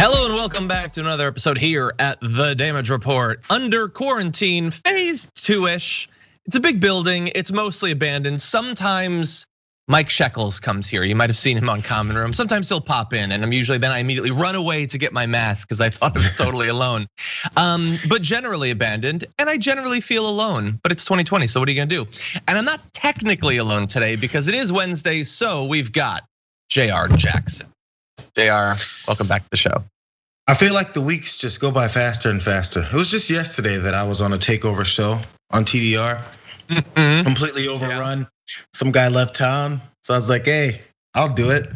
Hello and welcome back to another episode here at The Damage Report. Under quarantine, phase 2-ish. It's a big building, it's mostly abandoned. Sometimes Mike Shekels comes here. You might have seen him on Common Room. Sometimes he'll pop in and I immediately run away to get my mask because I thought I was totally alone. But generally abandoned, and I generally feel alone, but it's 2020, so what are you gonna do? And I'm not technically alone today because it is Wednesday, so we've got Jayar Jackson. Jayar, welcome back to the show. I feel like the weeks just go by faster and faster. It was just yesterday that I was on a takeover show on TDR, completely overrun. Some guy left town, so I was like, hey, I'll do it.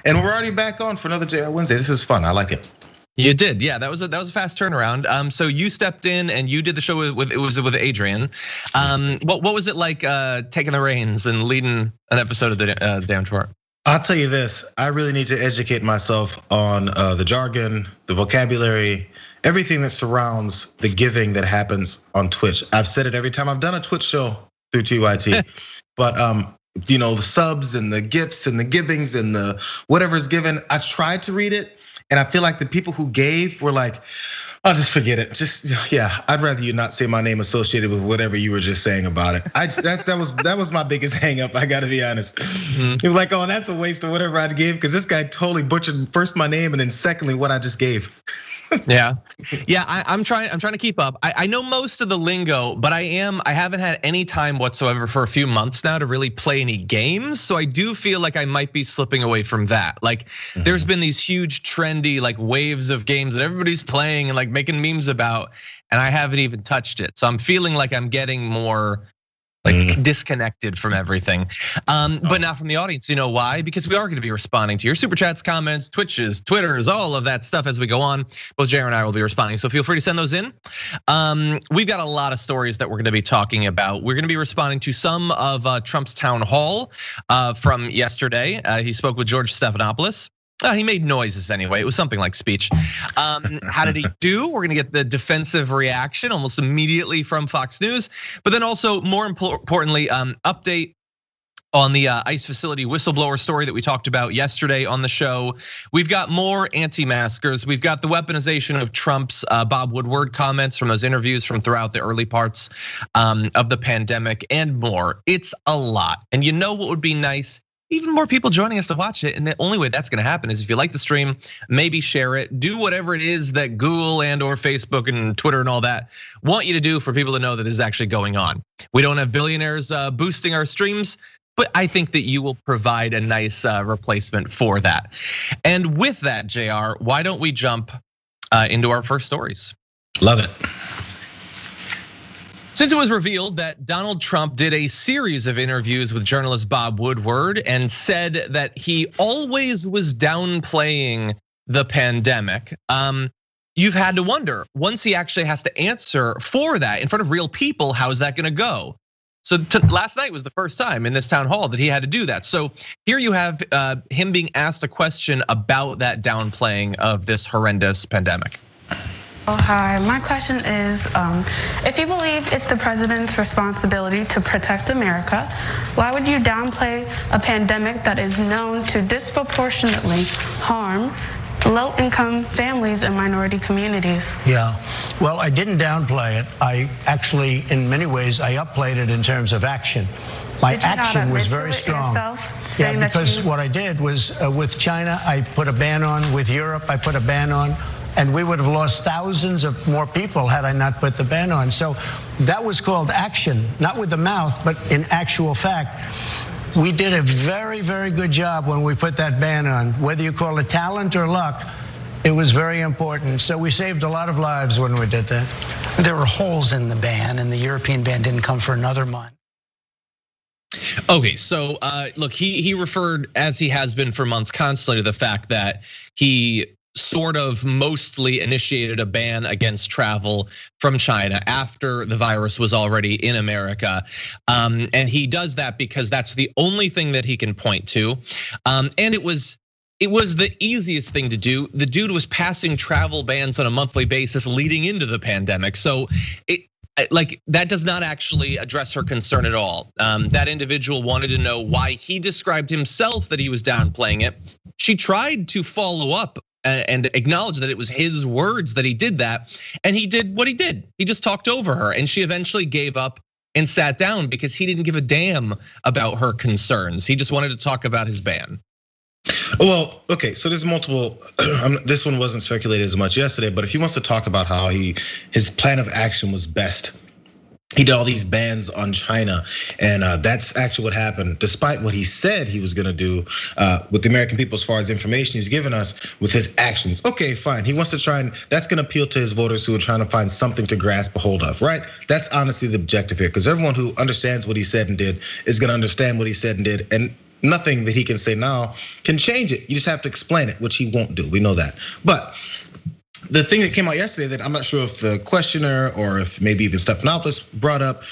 And we're already back on for another JR Wednesday. This is fun, I like it. You did, yeah. That was a fast turnaround. So you stepped in and you did the show with Adrian. What was it like taking the reins and leading an episode of the Damage Report? I'll tell you this, I really need to educate myself on the jargon, the vocabulary, everything that surrounds the giving that happens on Twitch. I've said it every time I've done a Twitch show through TYT, but the subs and the gifts and the givings and the whatever's given, I tried to read it and I feel like the people who gave were like, I'll just forget it. I'd rather you not say my name associated with whatever you were just saying about it. That was my biggest hang up, I gotta be honest. He was like, oh, that's a waste of whatever I gave, because this guy totally butchered first my name and then secondly what I just gave. Yeah, I'm trying to keep up. I know most of the lingo, but I haven't had any time whatsoever for a few months now to really play any games. So I do feel like I might be slipping away from that. Like there's been these huge trendy like waves of games that everybody's playing and like making memes about, and I haven't even touched it. So I'm feeling like I'm getting more like disconnected from everything, but not from the audience. You know why? Because we are going to be responding to your super chats, comments, Twitches, Twitters, all of that stuff as we go on. Both Jayar and I will be responding, so feel free to send those in. We've got a lot of stories that we're going to be talking about. We're going to be responding to some of Trump's town hall from yesterday. He spoke with George Stephanopoulos. He made noises anyway. It was something like speech. How did he do? We're gonna get the defensive reaction almost immediately from Fox News, but then also more importantly, update on the ICE facility whistleblower story that we talked about yesterday on the show. We've got more anti-maskers. We've got the weaponization of Trump's Bob Woodward comments from those interviews from throughout the early parts of the pandemic and more. It's a lot. And you know what would be nice? Even more people joining us to watch it. And the only way that's gonna happen is if you like the stream, maybe share it, do whatever it is that Google and or Facebook and Twitter and all that want you to do for people to know that this is actually going on. We don't have billionaires boosting our streams, but I think that you will provide a nice replacement for that. And with that, Jayar, why don't we jump into our first stories? Love it. Since it was revealed that Donald Trump did a series of interviews with journalist Bob Woodward and said that he always was downplaying the pandemic, you've had to wonder, once he actually has to answer for that in front of real people, how is that gonna go? So last night was the first time in this town hall that he had to do that. So here you have him being asked a question about that downplaying of this horrendous pandemic. Oh, hi, my question is, if you believe it's the president's responsibility to protect America, why would you downplay a pandemic that is known to disproportionately harm low-income families and minority communities? Yeah, well, I didn't downplay it. I actually, in many ways, I upplayed it in terms of action. My action was very strong. Yeah, because what I did was with China, I put a ban on. With Europe, I put a ban on. And we would have lost thousands of more people had I not put the ban on. So that was called action, not with the mouth, but in actual fact. We did a very, very good job when we put that ban on. Whether you call it talent or luck, it was very important. So we saved a lot of lives when we did that. There were holes in the ban, and the European ban didn't come for another month. Okay, so look, he referred, as he has been for months constantly, to the fact that he sort of mostly initiated a ban against travel from China after the virus was already in America. And he does that because that's the only thing that he can point to. And it was the easiest thing to do. The dude was passing travel bans on a monthly basis leading into the pandemic. So that does not actually address her concern at all. That individual wanted to know why he described himself that he was downplaying it. She tried to follow up and acknowledge that it was his words that he did that. And he did what he did. He just talked over her, and she eventually gave up and sat down because he didn't give a damn about her concerns. He just wanted to talk about his ban. Well, okay, so there's multiple, this one wasn't circulated as much yesterday, but if he wants to talk about how his plan of action was best, he did all these bans on China, and that's actually what happened. Despite what he said he was gonna do with the American people as far as information he's given us with his actions. Okay, fine, he wants to try and, that's gonna appeal to his voters who are trying to find something to grasp a hold of, right? That's honestly the objective here, because everyone who understands what he said and did is gonna understand what he said and did, and nothing that he can say now can change it. You just have to explain it, which he won't do, we know that. But the thing that came out yesterday that I'm not sure if the questioner or if maybe even Stephanopoulos brought up,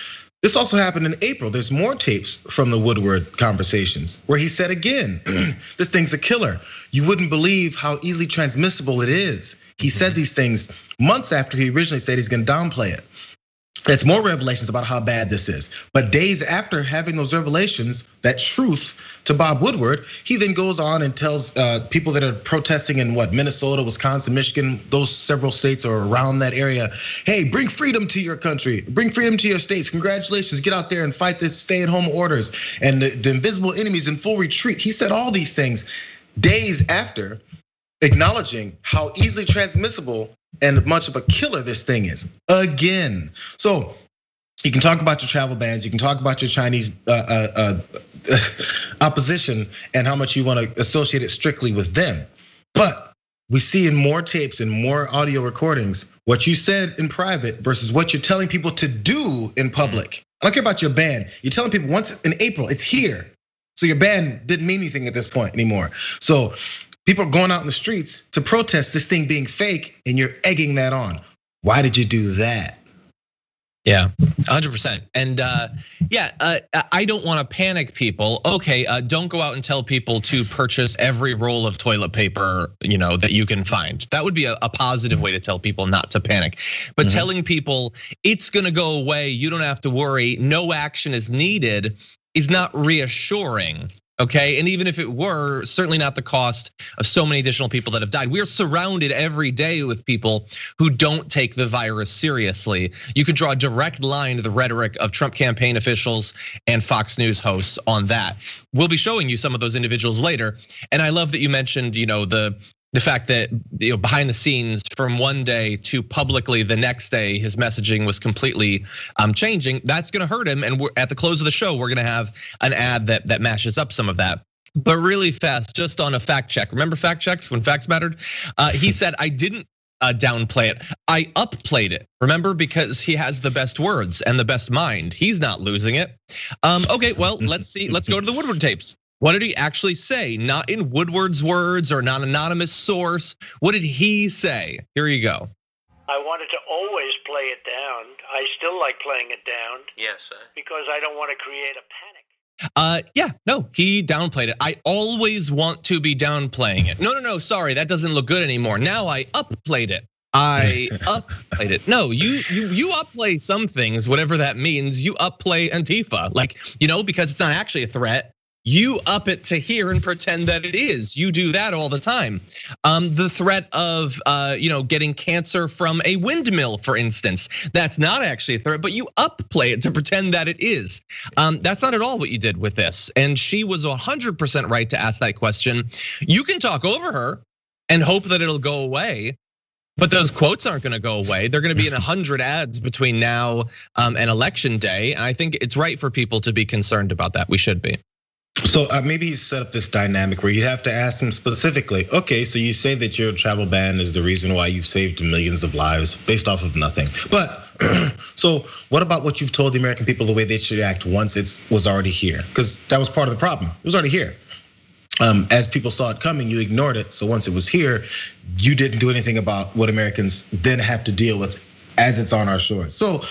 this also happened in April. There's more tapes from the Woodward conversations where he said again, this thing's a killer. You wouldn't believe how easily transmissible it is. He said these things months after he originally said he's gonna downplay it. That's more revelations about how bad this is. But days after having those revelations, that truth to Bob Woodward, he then goes on and tells people that are protesting in Minnesota, Wisconsin, Michigan, those several states are around that area. Hey, bring freedom to your country, bring freedom to your states. Congratulations, get out there and fight this stay-at-home orders and the invisible enemies in full retreat. He said all these things days after acknowledging how easily transmissible and much of a killer this thing is, again. So you can talk about your travel bans, you can talk about your Chinese opposition and how much you want to associate it strictly with them. But we see in more tapes and more audio recordings what you said in private versus what you're telling people to do in public. I don't care about your ban. You're telling people once in April, it's here. So your ban didn't mean anything at this point anymore. So people are going out in the streets to protest this thing being fake, and you're egging that on. Why did you do that? Yeah, 100%. And I don't want to panic people. Okay, don't go out and tell people to purchase every roll of toilet paper, that you can find. That would be a positive way to tell people not to panic. But telling people it's gonna go away, you don't have to worry, no action is needed, is not reassuring. Okay, and even if it were, certainly not the cost of so many additional people that have died. We are surrounded every day with people who don't take the virus seriously. You could draw a direct line to the rhetoric of Trump campaign officials and Fox News hosts on that. We'll be showing you some of those individuals later. And I love that you mentioned, the fact that behind the scenes from one day to publicly the next day, his messaging was completely changing. That's gonna hurt him. And at the close of the show, we're gonna have an ad that mashes up some of that. But really fast, just on a fact check. Remember fact checks when facts mattered? He said, I didn't downplay it, I upplayed it. Remember, because he has the best words and the best mind. He's not losing it. Okay, well, let's see. Let's go to the Woodward tapes. What did he actually say? Not in Woodward's words or not anonymous source. What did he say? Here you go. I wanted to always play it down. I still like playing it down. Yes, sir. Because I don't want to create a panic. He downplayed it. I always want to be downplaying it. No, sorry, that doesn't look good anymore. Now I upplayed it. I upplayed it. No, you upplay some things, whatever that means. You upplay Antifa, because it's not actually a threat. You up it to here and pretend that it is. You do that all the time. The threat of getting cancer from a windmill, for instance, that's not actually a threat, but you upplay it to pretend that it is. That's not at all what you did with this. And she was 100% right to ask that question. You can talk over her and hope that it'll go away, but those quotes aren't gonna go away. They're gonna be in 100 ads between now and election day. And I think it's right for people to be concerned about that. We should be. So maybe he set up this dynamic where you have to ask him specifically, okay, so you say that your travel ban is the reason why you've saved millions of lives based off of nothing. But so what about what you've told the American people the way they should act once it was already here? Because that was part of the problem, it was already here. As people saw it coming, you ignored it. So once it was here, you didn't do anything about what Americans then have to deal with as it's on our shores. So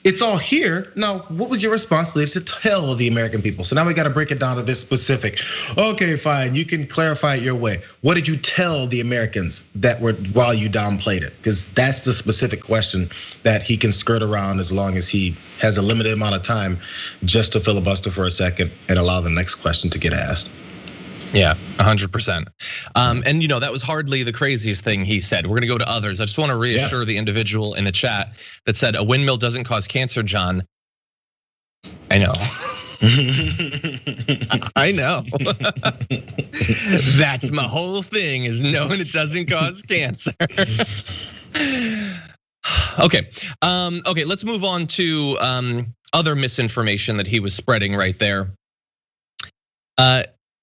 it's all here. Now, what was your responsibility to tell the American people? So now we got to break it down to this specific. Okay, fine, you can clarify it your way. What did you tell the Americans that were while you downplayed it? Because that's the specific question that he can skirt around as long as he has a limited amount of time just to filibuster for a second and allow the next question to get asked. Yeah, 100%. And that was hardly the craziest thing he said. We're gonna go to others. I just want to reassure the individual in the chat that said a windmill doesn't cause cancer, John. I know. I know. That's my whole thing, is knowing it doesn't cause cancer. Okay, let's move on to other misinformation that he was spreading right there.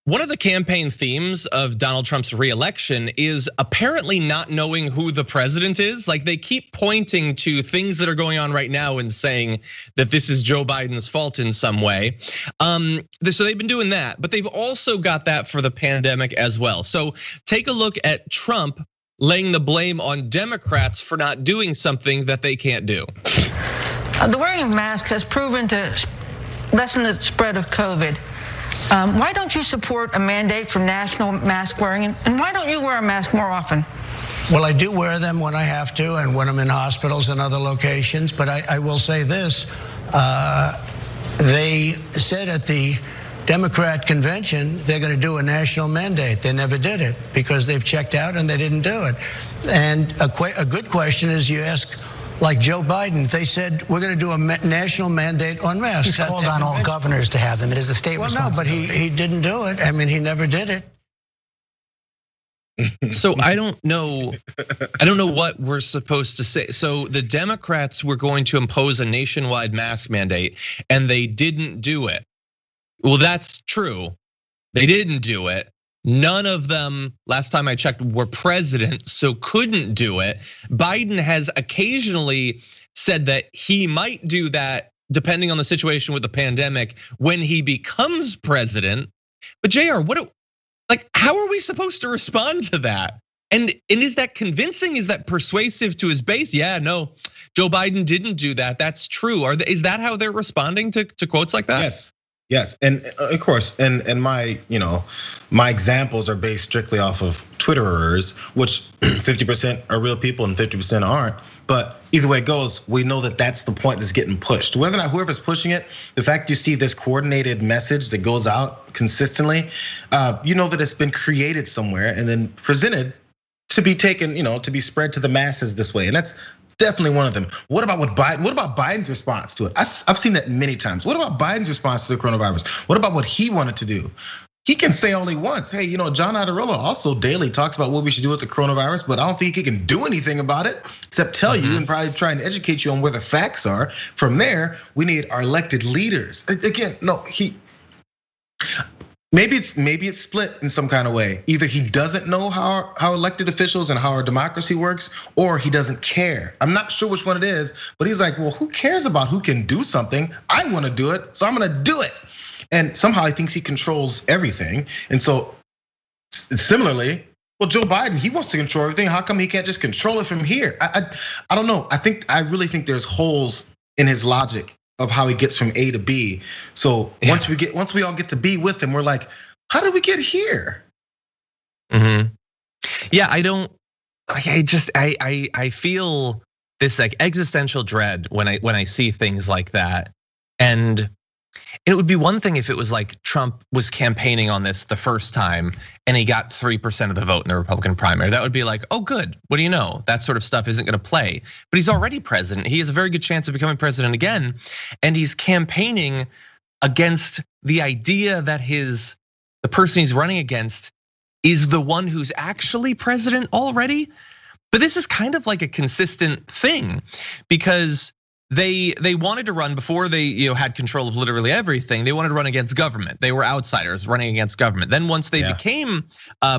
One of the campaign themes of Donald Trump's reelection is apparently not knowing who the president is. Like, they keep pointing to things that are going on right now and saying that this is Joe Biden's fault in some way. So they've been doing that, but they've also got that for the pandemic as well. So take a look at Trump laying the blame on Democrats for not doing something that they can't do. The wearing of masks has proven to lessen the spread of COVID. Why don't you support a mandate for national mask wearing? And why don't you wear a mask more often? Well, I do wear them when I have to and when I'm in hospitals and other locations. But I will say this, they said at the Democrat convention, they're going to do a national mandate. They never did it because they've checked out and they didn't do it. And a good question is, you ask, like Joe Biden, they said, we're going to do a national mandate on masks. He's called on all governors to have them. It is a state responsibility. No, but he didn't do it. I mean, he never did it. So I don't know what we're supposed to say. So the Democrats were going to impose a nationwide mask mandate and they didn't do it. Well, that's true. They didn't do it. None of them, last time I checked, were president, so couldn't do it. Biden has occasionally said that he might do that depending on the situation with the pandemic when he becomes president. But Jayar, how are we supposed to respond to that? And is that convincing? Is that persuasive to his base? Yeah, no, Joe Biden didn't do that. That's true. Is that how they're responding to quotes like that? Yes, and of course, and my examples are based strictly off of Twitterers, which 50% are real people and 50% aren't. But either way it goes, we know that that's the point that's getting pushed. Whether or not whoever's pushing it, the fact you see this coordinated message that goes out consistently, you know that it's been created somewhere and then presented to be taken, to be spread to the masses this way, and that's definitely one of them. What about Biden's response to it? I've seen that many times. What about Biden's response to the coronavirus? What about what he wanted to do? He can say all he wants. Hey, John Iadarola also daily talks about what we should do with the coronavirus, but I don't think he can do anything about it except tell you and probably try and educate you on where the facts are. From there, we need our elected leaders. Again, no, Maybe it's split in some kind of way. Either he doesn't know how elected officials and how our democracy works, or he doesn't care. I'm not sure which one it is, but he's like, well, who cares about who can do something? I want to do it, so I'm gonna do it. And somehow he thinks he controls everything. And so similarly, well, Joe Biden, he wants to control everything. How come he can't just control it from here? I don't know. I really think there's holes in his logic of how he gets from A to B. So once we all get to B with him, we're like, how did we get here? Yeah, I feel this like existential dread when I see things like that. And it would be one thing if it was like Trump was campaigning on this the first time and he got 3% of the vote in the Republican primary. That would be like, oh, good. What do you know? That sort of stuff isn't going to play. But he's already president. He has a very good chance of becoming president again. And he's campaigning against the idea that the person he's running against is the one who's actually president already. But this is kind of like a consistent thing because they wanted to run before they had control of literally everything. They wanted to run against government. They were outsiders running against government. Then once they became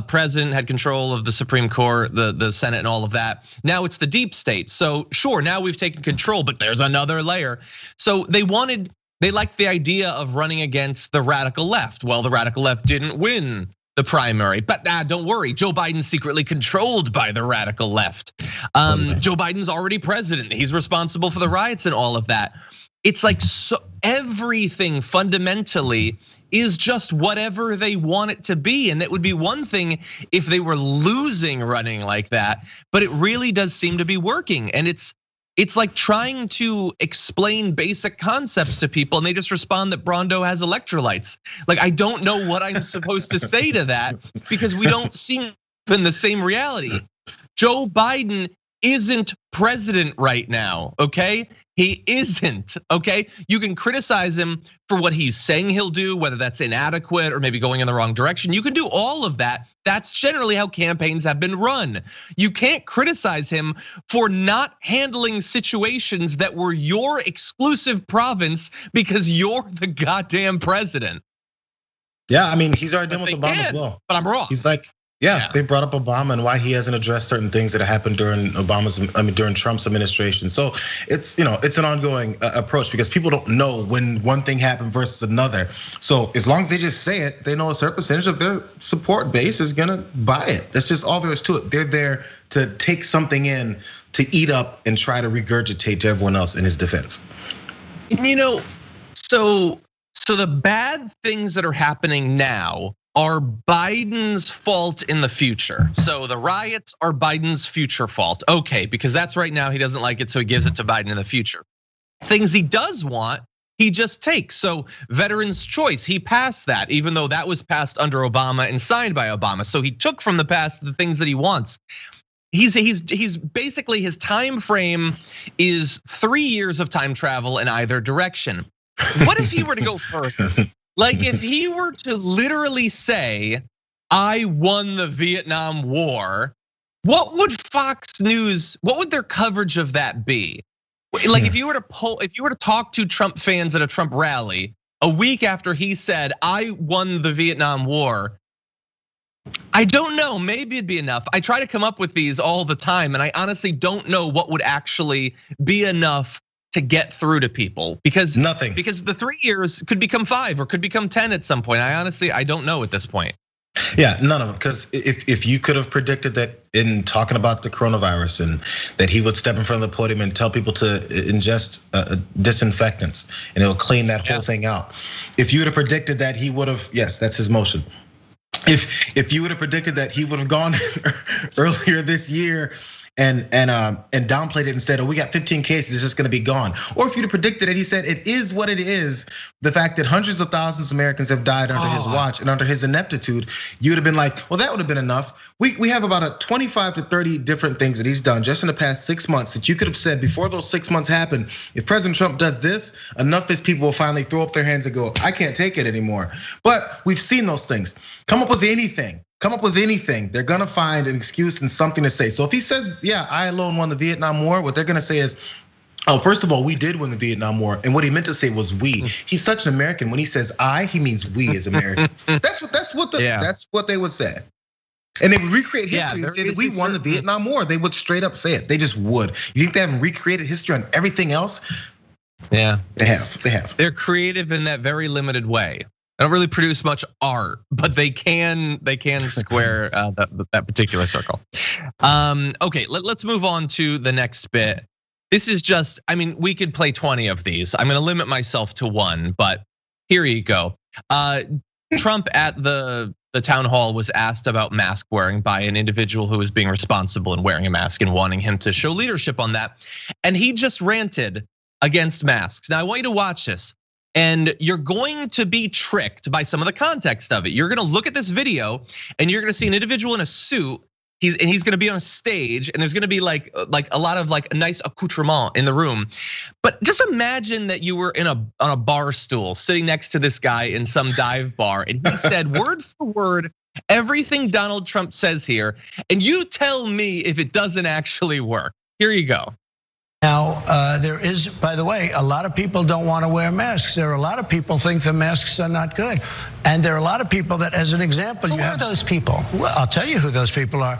president, had control of the Supreme Court, the Senate and all of that, now it's the deep state. So sure, now we've taken control, but there's another layer. So they liked the idea of running against the radical left. Well, the radical left didn't win the primary, but don't worry, Joe Biden's secretly controlled by the radical left. Joe Biden's already president. He's responsible for the riots and all of that. It's like so everything fundamentally is just whatever they want it to be. And it would be one thing if they were losing running like that, but it really does seem to be working. And it's it's like trying to explain basic concepts to people and they just respond that Brawndo has electrolytes. Like, I don't know what I'm supposed to say to that because we don't seem in the same reality. Joe Biden isn't president right now, okay? He isn't, okay? You can criticize him for what he's saying he'll do, whether that's inadequate or maybe going in the wrong direction. You can do all of that. That's generally how campaigns have been run. You can't criticize him for not handling situations that were your exclusive province because you're the goddamn president. Yeah, I mean, he's already done with Obama as well. But I'm wrong. He's like, yeah, they brought up Obama and why he hasn't addressed certain things that happened during during Trump's administration. So it's an ongoing approach because people don't know when one thing happened versus another. So as long as they just say it, they know a certain percentage of their support base is gonna buy it. That's just all there is to it. They're there to take something in, to eat up and try to regurgitate to everyone else in his defense. So the bad things that are happening now are Biden's fault in the future. So the riots are Biden's future fault. Okay, because that's right now, he doesn't like it, so he gives it to Biden in the future. Things he does want, he just takes. So veterans' choice, he passed that, even though that was passed under Obama and signed by Obama. So he took from the past the things that he wants. He's basically, his time frame is 3 years of time travel in either direction. What if he were to go further? Like if he were to literally say, I won the Vietnam War, what would Fox News, what would their coverage of that be? Like if you were to talk to Trump fans at a Trump rally a week after he said, I won the Vietnam War, I don't know, maybe it'd be enough. I try to come up with these all the time and I honestly don't know what would actually be enough to get through to people because nothing. Because the 3 years could become 5 or could become 10 at some point. I don't know at this point. Yeah, none of them. Because if you could have predicted that in talking about the coronavirus and that he would step in front of the podium and tell people to ingest disinfectants and it'll clean that whole thing out. If you would have predicted that he would have, yes, that's his motion. If you would have predicted that he would have gone earlier this year and downplayed it and said, oh, we got 15 cases, it's just gonna be gone. Or if you'd have predicted it, he said it is what it is. The fact that hundreds of thousands of Americans have died under his watch and under his ineptitude, you would have been like, well, that would have been enough. We have about a 25 to 30 different things that he's done just in the past 6 months that you could have said before those 6 months happened. If President Trump does this, enough of his people will finally throw up their hands and go, I can't take it anymore. But we've seen those things. Come up with anything. They're gonna find an excuse and something to say. So if he says, yeah, I alone won the Vietnam War, what they're gonna say is, oh, first of all, we did win the Vietnam War. And what he meant to say was we. He's such an American. When he says I, he means we as Americans. That's what they would say. And they would recreate history and say that we won the Vietnam War. They would straight up say it. They just would. You think they haven't recreated history on everything else? Yeah, they have. They're creative in that very limited way. I don't really produce much art, but they can square that particular circle. Okay, let's move on to the next bit. This is just, I mean, we could play 20 of these. I'm gonna limit myself to one, but here you go. Trump at the town hall was asked about mask wearing by an individual who was being responsible in wearing a mask and wanting him to show leadership on that. And he just ranted against masks. Now I want you to watch this. And you're going to be tricked by some of the context of it. You're gonna look at this video and you're gonna see an individual in a suit. He's gonna be on a stage and there's gonna be like a lot of like nice accoutrement in the room. But just imagine that you were on a bar stool sitting next to this guy in some dive bar and he said word for word everything Donald Trump says here. And you tell me if it doesn't actually work. Here you go. Now, there is, by the way, a lot of people don't want to wear masks. There are a lot of people think the masks are not good. And there are a lot of people that, as an example, who are those people? Well, I'll tell you who those people are.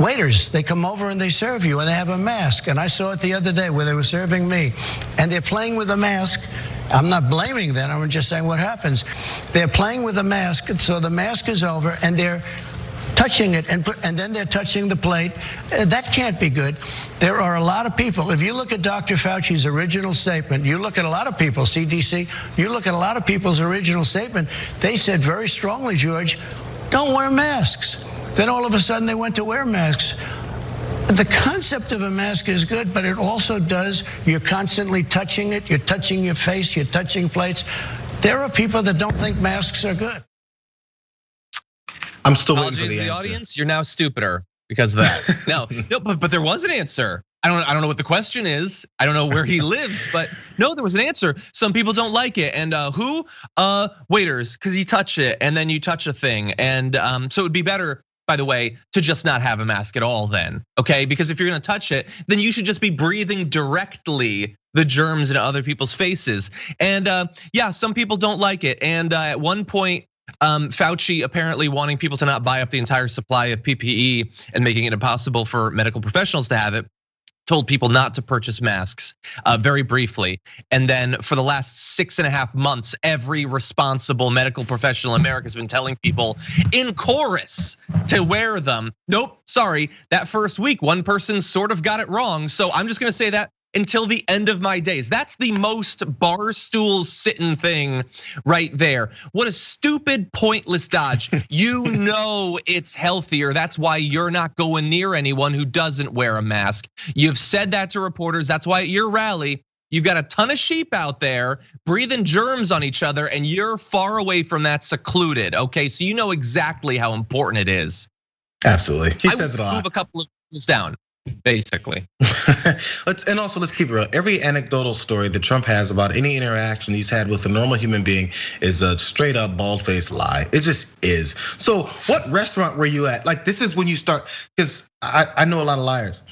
Waiters, they come over and they serve you and they have a mask. And I saw it the other day where they were serving me and they're playing with a mask. I'm not blaming them, I'm just saying what happens. They're playing with a mask, so the mask is over and they're touching it and then they're touching the plate. That can't be good. There are a lot of people, if you look at Dr. Fauci's original statement, you look at a lot of people, CDC, you look at a lot of people's original statement, they said very strongly, George, don't wear masks. Then all of a sudden they went to wear masks. The concept of a mask is good, but it also does, you're constantly touching it, you're touching your face, you're touching plates. There are people that don't think masks are good. I'm still waiting for the answer. Audience, you're now stupider because of that. No, but there was an answer. I don't know what the question is. I don't know where he lives, but no, there was an answer. Some people don't like it, and who? Waiters, because you touch it, and then you touch a thing, and so it would be better, by the way, to just not have a mask at all then, okay? Because if you're gonna touch it, then you should just be breathing directly the germs into other people's faces. And yeah, some people don't like it. And at one point, Fauci apparently wanting people to not buy up the entire supply of PPE and making it impossible for medical professionals to have it, told people not to purchase masks very briefly. And then for the last 6.5 months, every responsible medical professional in America has been telling people in chorus to wear them. Nope, sorry, that first week, one person sort of got it wrong. So I'm just gonna say that until the end of my days. That's the most barstool sitting thing right there. What a stupid, pointless dodge. You know it's healthier. That's why you're not going near anyone who doesn't wear a mask. You've said that to reporters. That's why at your rally, you've got a ton of sheep out there breathing germs on each other, and you're far away from that, secluded. Okay, so you know exactly how important it is. Absolutely, he says it a lot. Move a couple of things down. Basically. Let's keep it real. Every anecdotal story that Trump has about any interaction he's had with a normal human being is a straight up bald-faced lie. It just is. So what restaurant were you at? Like, this is when you start, because I know a lot of liars.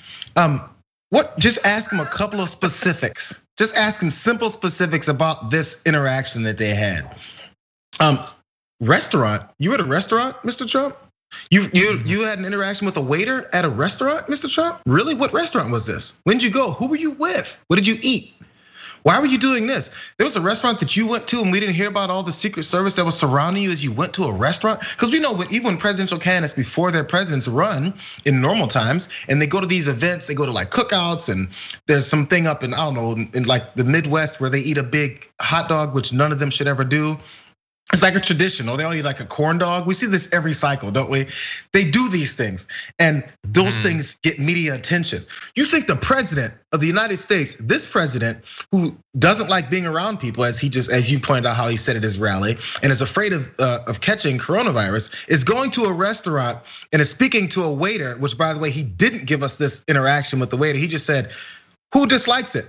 Just ask him a couple of specifics. Just ask him simple specifics about this interaction that they had. Restaurant, you were at a restaurant, Mr. Trump? You had an interaction with a waiter at a restaurant, Mr. Trump? Really? What restaurant was this? When did you go? Who were you with? What did you eat? Why were you doing this? There was a restaurant that you went to and we didn't hear about all the Secret Service that was surrounding you as you went to a restaurant? Because we know even when presidential candidates before their presidents run in normal times and they go to these events, they go to like cookouts, and there's something up in, I don't know, in like the Midwest where they eat a big hot dog, which none of them should ever do. It's like a tradition, or they all eat like a corn dog. We see this every cycle, don't we? They do these things, and those things get media attention. You think the president of the United States, this president who doesn't like being around people, as you pointed out how he said at his rally, and is afraid of catching coronavirus, is going to a restaurant and is speaking to a waiter, which by the way, he didn't give us this interaction with the waiter. He just said, who dislikes it?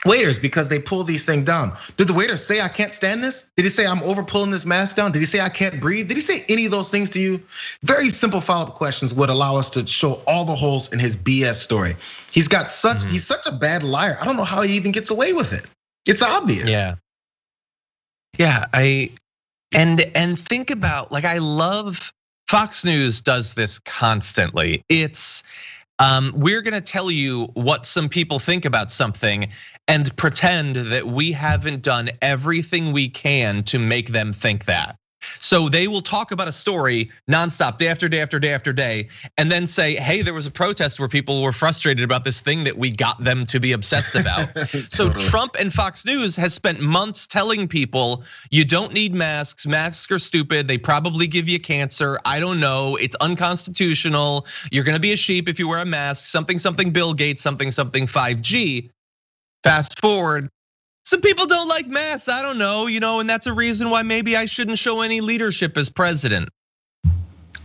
Waiters, because they pull these things down. Did the waiter say, I can't stand this? Did he say, I'm over pulling this mask down? Did he say, I can't breathe? Did he say any of those things to you? Very simple follow-up questions would allow us to show all the holes in his BS story. He's such a bad liar. I don't know how he even gets away with it. It's obvious. Yeah, and think about, like, I love Fox News does this constantly. It's we're gonna tell you what some people think about something and pretend that we haven't done everything we can to make them think that. So they will talk about a story nonstop, day after day after day after day, and then say, hey, there was a protest where people were frustrated about this thing that we got them to be obsessed about. So Trump and Fox News has spent months telling people, you don't need masks, masks are stupid, they probably give you cancer, I don't know, it's unconstitutional, you're gonna be a sheep if you wear a mask, something, something Bill Gates, something, something 5G. Fast forward, some people don't like masks, I don't know, and that's a reason why maybe I shouldn't show any leadership as president.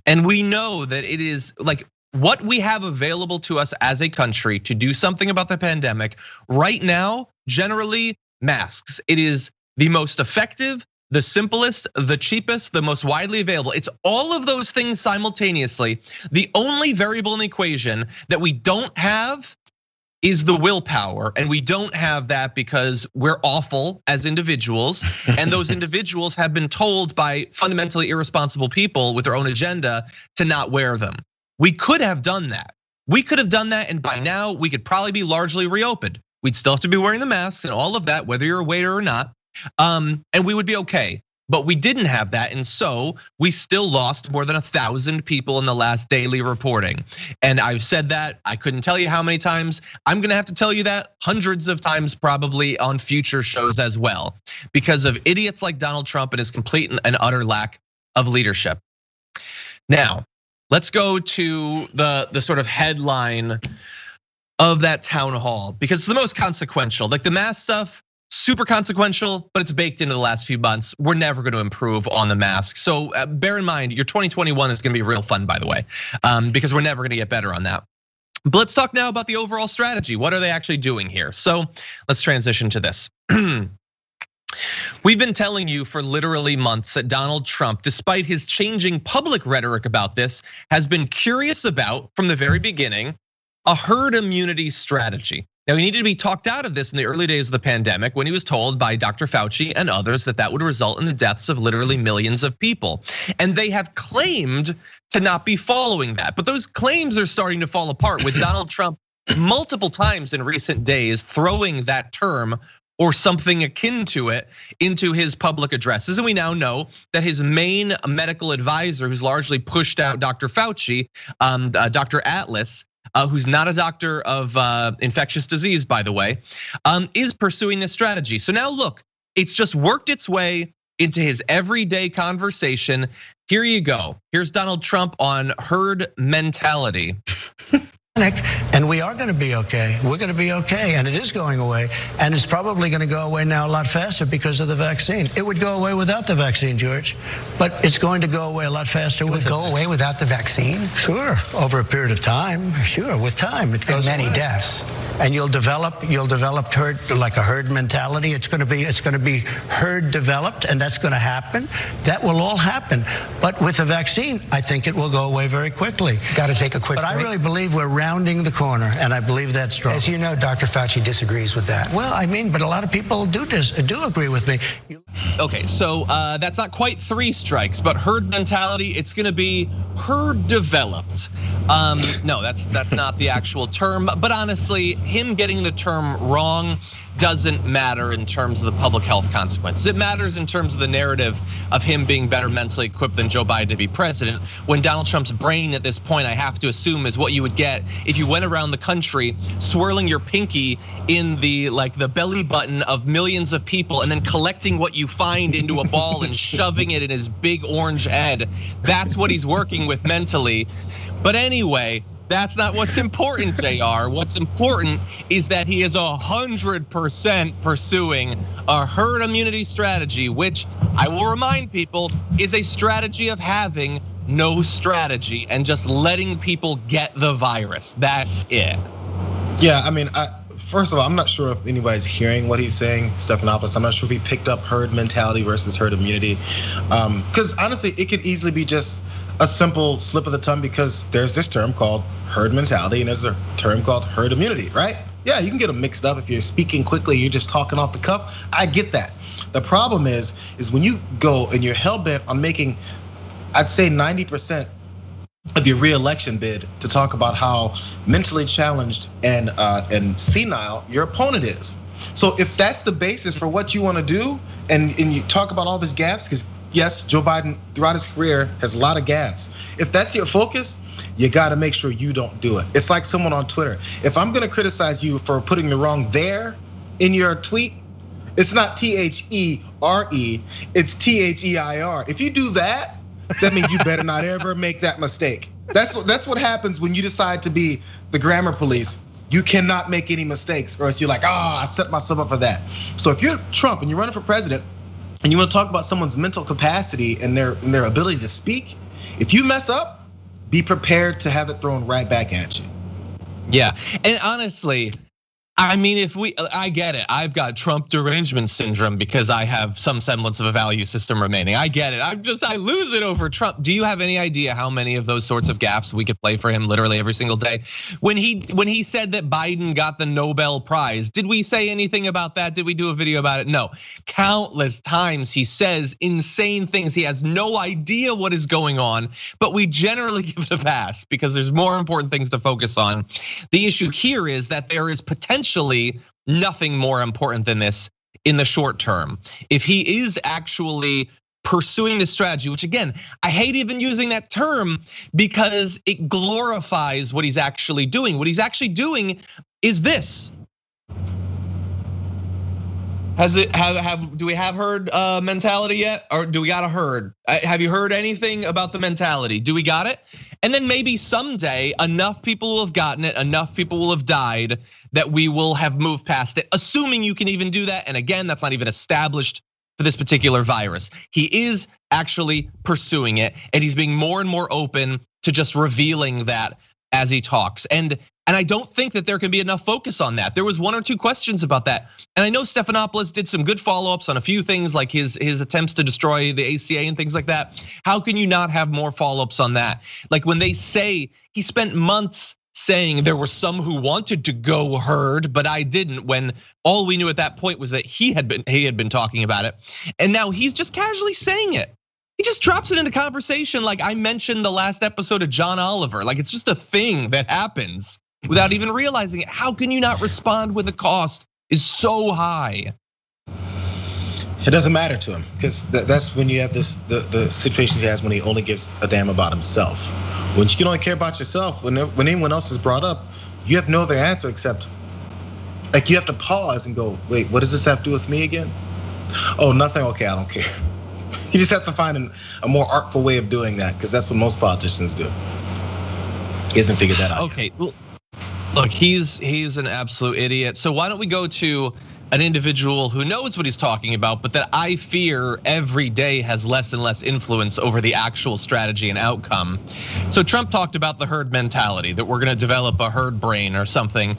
And we know that it is like what we have available to us as a country to do something about the pandemic right now, generally masks. It is the most effective, the simplest, the cheapest, the most widely available. It's all of those things simultaneously. The only variable in the equation that we don't have is the willpower, and we don't have that because we're awful as individuals, and those individuals have been told by fundamentally irresponsible people with their own agenda to not wear them. We could have done that. We could have done that, and by now we could probably be largely reopened. We'd still have to be wearing the masks and all of that, whether you're a waiter or not, and we would be okay. But we didn't have that, and so we still lost more than 1,000 people in the last daily reporting. And I've said that, I couldn't tell you how many times. I'm gonna have to tell you that hundreds of times probably on future shows as well, because of idiots like Donald Trump and his complete and utter lack of leadership. Now, let's go to the sort of headline of that town hall, because it's the most consequential. Like the mask stuff, super consequential, but it's baked into the last few months. We're never going to improve on the mask. So bear in mind, your 2021 is going to be real fun, by the way, because we're never going to get better on that. But let's talk now about the overall strategy. What are they actually doing here? So let's transition to this. We've been telling you for literally months that Donald Trump, despite his changing public rhetoric about this, has been curious about, from the very beginning, a herd immunity strategy. Now, he needed to be talked out of this in the early days of the pandemic when he was told by Dr. Fauci and others that would result in the deaths of literally millions of people. And they have claimed to not be following that. But those claims are starting to fall apart with Donald Trump multiple times in recent days throwing that term or something akin to it into his public addresses. And we now know that his main medical advisor, who's largely pushed out Dr. Fauci, Dr. Atlas, who's not a doctor of infectious disease, by the way, is pursuing this strategy. So now look, it's just worked its way into his everyday conversation. Here you go. Here's Donald Trump on herd mentality. And we are going to be okay. We're going to be okay, and it is going away, and it's probably going to go away now a lot faster because of the vaccine. It would go away without the vaccine, George, but it's going to go away a lot faster with it. It would go away without the vaccine? Sure, over a period of time. Sure, with time it goes and many away. deaths. And you'll develop herd, like a herd mentality. It's going to be herd developed, and that's going to happen. That will all happen. But with the vaccine, I think it will go away very quickly. Got to take a quick break. But I really believe we're rounding the corner, and I believe that's strong. As you know, Dr. Fauci disagrees with that. Well, I mean, but a lot of people do agree with me. Okay, so that's not quite 3 strikes, but herd mentality, it's gonna be herd developed. No, that's not the actual term, but honestly, him getting the term wrong doesn't matter in terms of the public health consequences. It matters in terms of the narrative of him being better mentally equipped than Joe Biden to be president. When Donald Trump's brain at this point, I have to assume, is what you would get if you went around the country swirling your pinky in the belly button of millions of people and then collecting what you find into a ball and shoving it in his big orange head. That's what he's working with mentally. But anyway, that's not what's important, Jayar. What's important is that he is 100% pursuing a herd immunity strategy, which I will remind people is a strategy of having no strategy and just letting people get the virus. That's it. Yeah, I mean, first of all, I'm not sure if anybody's hearing what he's saying, Stephanopoulos. I'm not sure if he picked up herd mentality versus herd immunity. Because honestly, it could easily be just a simple slip of the tongue, because there's this term called herd mentality and there's a term called herd immunity, right? Yeah, you can get them mixed up if you're speaking quickly, you're just talking off the cuff. I get that. The problem is when you go and you're hell bent on making, I'd say 90% of your re-election bid to talk about how mentally challenged and senile your opponent is. So if that's the basis for what you want to do, and you talk about all these gaffes, because yes, Joe Biden throughout his career has a lot of gaffes. If that's your focus, you gotta make sure you don't do it. It's like someone on Twitter. If I'm gonna criticize you for putting the wrong there in your tweet, it's not THERE, it's THEIR. If you do that, that means you better not ever make that mistake. That's what happens when you decide to be the grammar police. You cannot make any mistakes, or else you're like, I set myself up for that. So if you're Trump and you're running for president, and you want to talk about someone's mental capacity and their ability to speak, if you mess up, be prepared to have it thrown right back at you. Yeah, and honestly, I mean, I get it. I've got Trump derangement syndrome because I have some semblance of a value system remaining. I get it. I lose it over Trump. Do you have any idea how many of those sorts of gaffes we could play for him literally every single day? When he said that Biden got the Nobel Prize, did we say anything about that? Did we do a video about it? No. Countless times he says insane things. He has no idea what is going on, but we generally give it a pass because there's more important things to focus on. The issue here is that there is potentially nothing more important than this in the short term. If he is actually pursuing this strategy, which again, I hate even using that term because it glorifies what he's actually doing. What he's actually doing is this. Do we have herd mentality yet, or do we got a herd? Have you heard anything about the mentality? Do we got it? And then maybe someday enough people will have gotten it, enough people will have died that we will have moved past it, assuming you can even do that. And again, that's not even established for this particular virus. He is actually pursuing it, and he's being more and more open to just revealing that as he talks. And I don't think that there can be enough focus on that. There was 1 or 2 questions about that. And I know Stephanopoulos did some good follow-ups on a few things like his attempts to destroy the ACA and things like that. How can you not have more follow-ups on that? Like when they say he spent months saying there were some who wanted to go herd, but I didn't, when all we knew at that point was that he had been talking about it. And now he's just casually saying it. He just drops it into conversation like I mentioned the last episode of John Oliver. Like it's just a thing that happens without even realizing it. How can you not respond when the cost is so high? It doesn't matter to him, because that's when you have the situation he has when he only gives a damn about himself. When you can only care about yourself, when anyone else is brought up, you have no other answer except, like you have to pause and go, wait, what does this have to do with me again? Oh, nothing, okay, I don't care. He just has to find a more artful way of doing that, because that's what most politicians do. He hasn't figured that out. Okay, well, look, he's an absolute idiot. So why don't we go to an individual who knows what he's talking about, but that I fear every day has less and less influence over the actual strategy and outcome. So Trump talked about the herd mentality, that we're gonna develop a herd brain or something.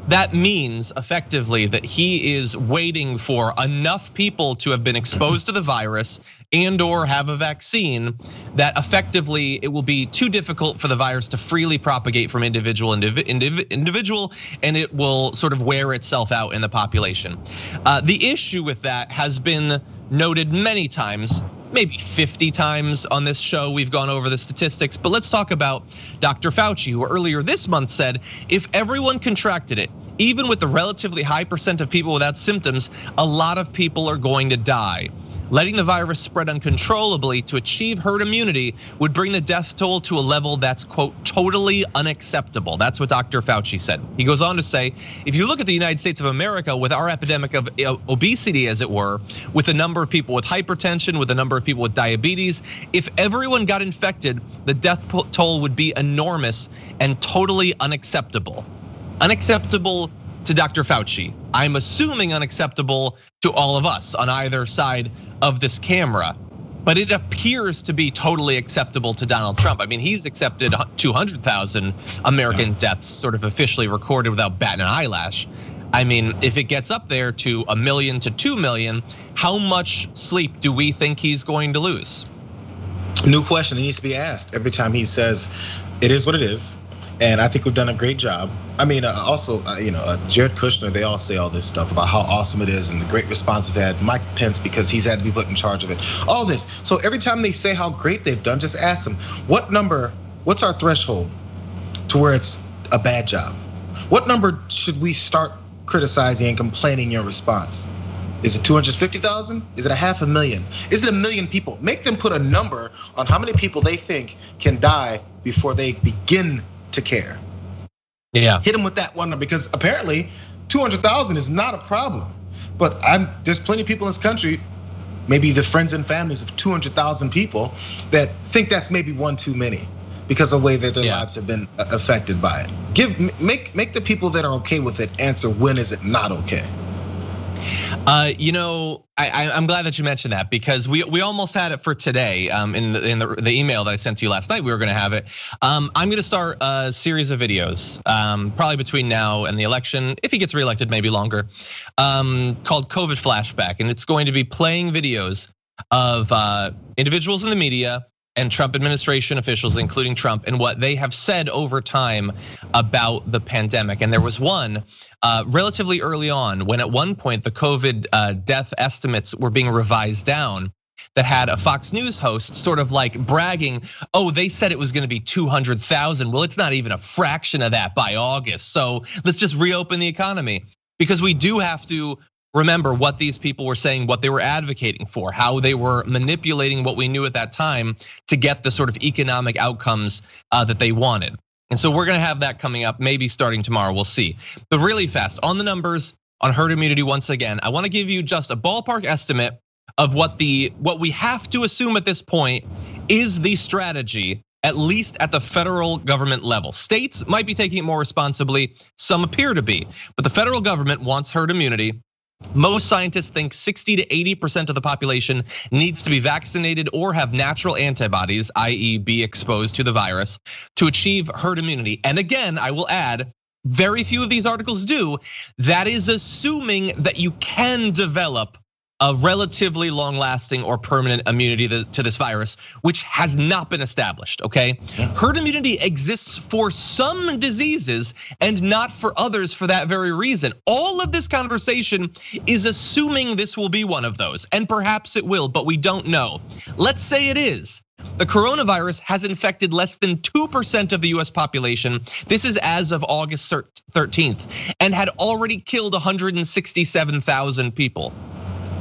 That means effectively that he is waiting for enough people to have been exposed to the virus and or have a vaccine that effectively it will be too difficult for the virus to freely propagate from individual, and it will sort of wear itself out in the population. The issue with that has been noted many times, maybe 50 times on this show. We've gone over the statistics, but let's talk about Dr. Fauci, who earlier this month said, if everyone contracted it, even with the relatively high percent of people without symptoms, a lot of people are going to die. Letting the virus spread uncontrollably to achieve herd immunity would bring the death toll to a level that's, quote, totally unacceptable. That's what Dr. Fauci said. He goes on to say, if you look at the United States of America with our epidemic of obesity, as it were, with the number of people with hypertension, with the number of people with diabetes, if everyone got infected, the death toll would be enormous and totally unacceptable. Unacceptable to Dr. Fauci. I'm assuming unacceptable to all of us on either side of this camera, but it appears to be totally acceptable to Donald Trump. I mean, he's accepted 200,000 American deaths sort of officially recorded without batting an eyelash. I mean, if it gets up there to 1 million to 2 million, how much sleep do we think he's going to lose? New question that needs to be asked every time he says it is what it is. And I think we've done a great job. I mean, also, Jared Kushner, they all say all this stuff about how awesome it is and the great response we've had. Mike Pence, because he's had to be put in charge of it. All this. So every time they say how great they've done, just ask them, what's our threshold to where it's a bad job? What number should we start criticizing and complaining your response? Is it 250,000? Is it 500,000? Is it 1 million people? Make them put a number on how many people they think can die before they begin to care. Yeah. Hit them with that one number, because apparently 200,000 is not a problem. But there's plenty of people in this country, maybe the friends and families of 200,000 people, that think that's maybe one too many because of the way that their lives have been affected by it. Make the people that are okay with it answer, when is it not okay? I'm glad that you mentioned that, because we almost had it for today in the email that I sent to you last night. We were gonna have it. I'm gonna start a series of videos, probably between now and the election, if he gets reelected, maybe longer, called COVID Flashback, and it's going to be playing videos of individuals in the media and Trump administration officials, including Trump, and what they have said over time about the pandemic. And there was one relatively early on when at one point the COVID death estimates were being revised down, that had a Fox News host sort of like bragging, oh, they said it was gonna be 200,000. Well, it's not even a fraction of that by August. So let's just reopen the economy, because we do have to remember what these people were saying, what they were advocating for, how they were manipulating what we knew at that time to get the sort of economic outcomes that they wanted. And so we're gonna have that coming up, maybe starting tomorrow, we'll see. But really fast, on the numbers, on herd immunity once again. I want to give you just a ballpark estimate of what we have to assume at this point is the strategy, at least at the federal government level. States might be taking it more responsibly, some appear to be, but the federal government wants herd immunity. Most scientists think 60 to 80% of the population needs to be vaccinated or have natural antibodies, i.e. be exposed to the virus, to achieve herd immunity. And again, I will add, very few of these articles do. That is assuming that you can develop a relatively long-lasting or permanent immunity to this virus, which has not been established, okay? Herd immunity exists for some diseases and not for others for that very reason. All of this conversation is assuming this will be one of those, and perhaps it will, but we don't know. Let's say it is. The coronavirus has infected less than 2% of the US population. This is as of August 13th, and had already killed 167,000 people.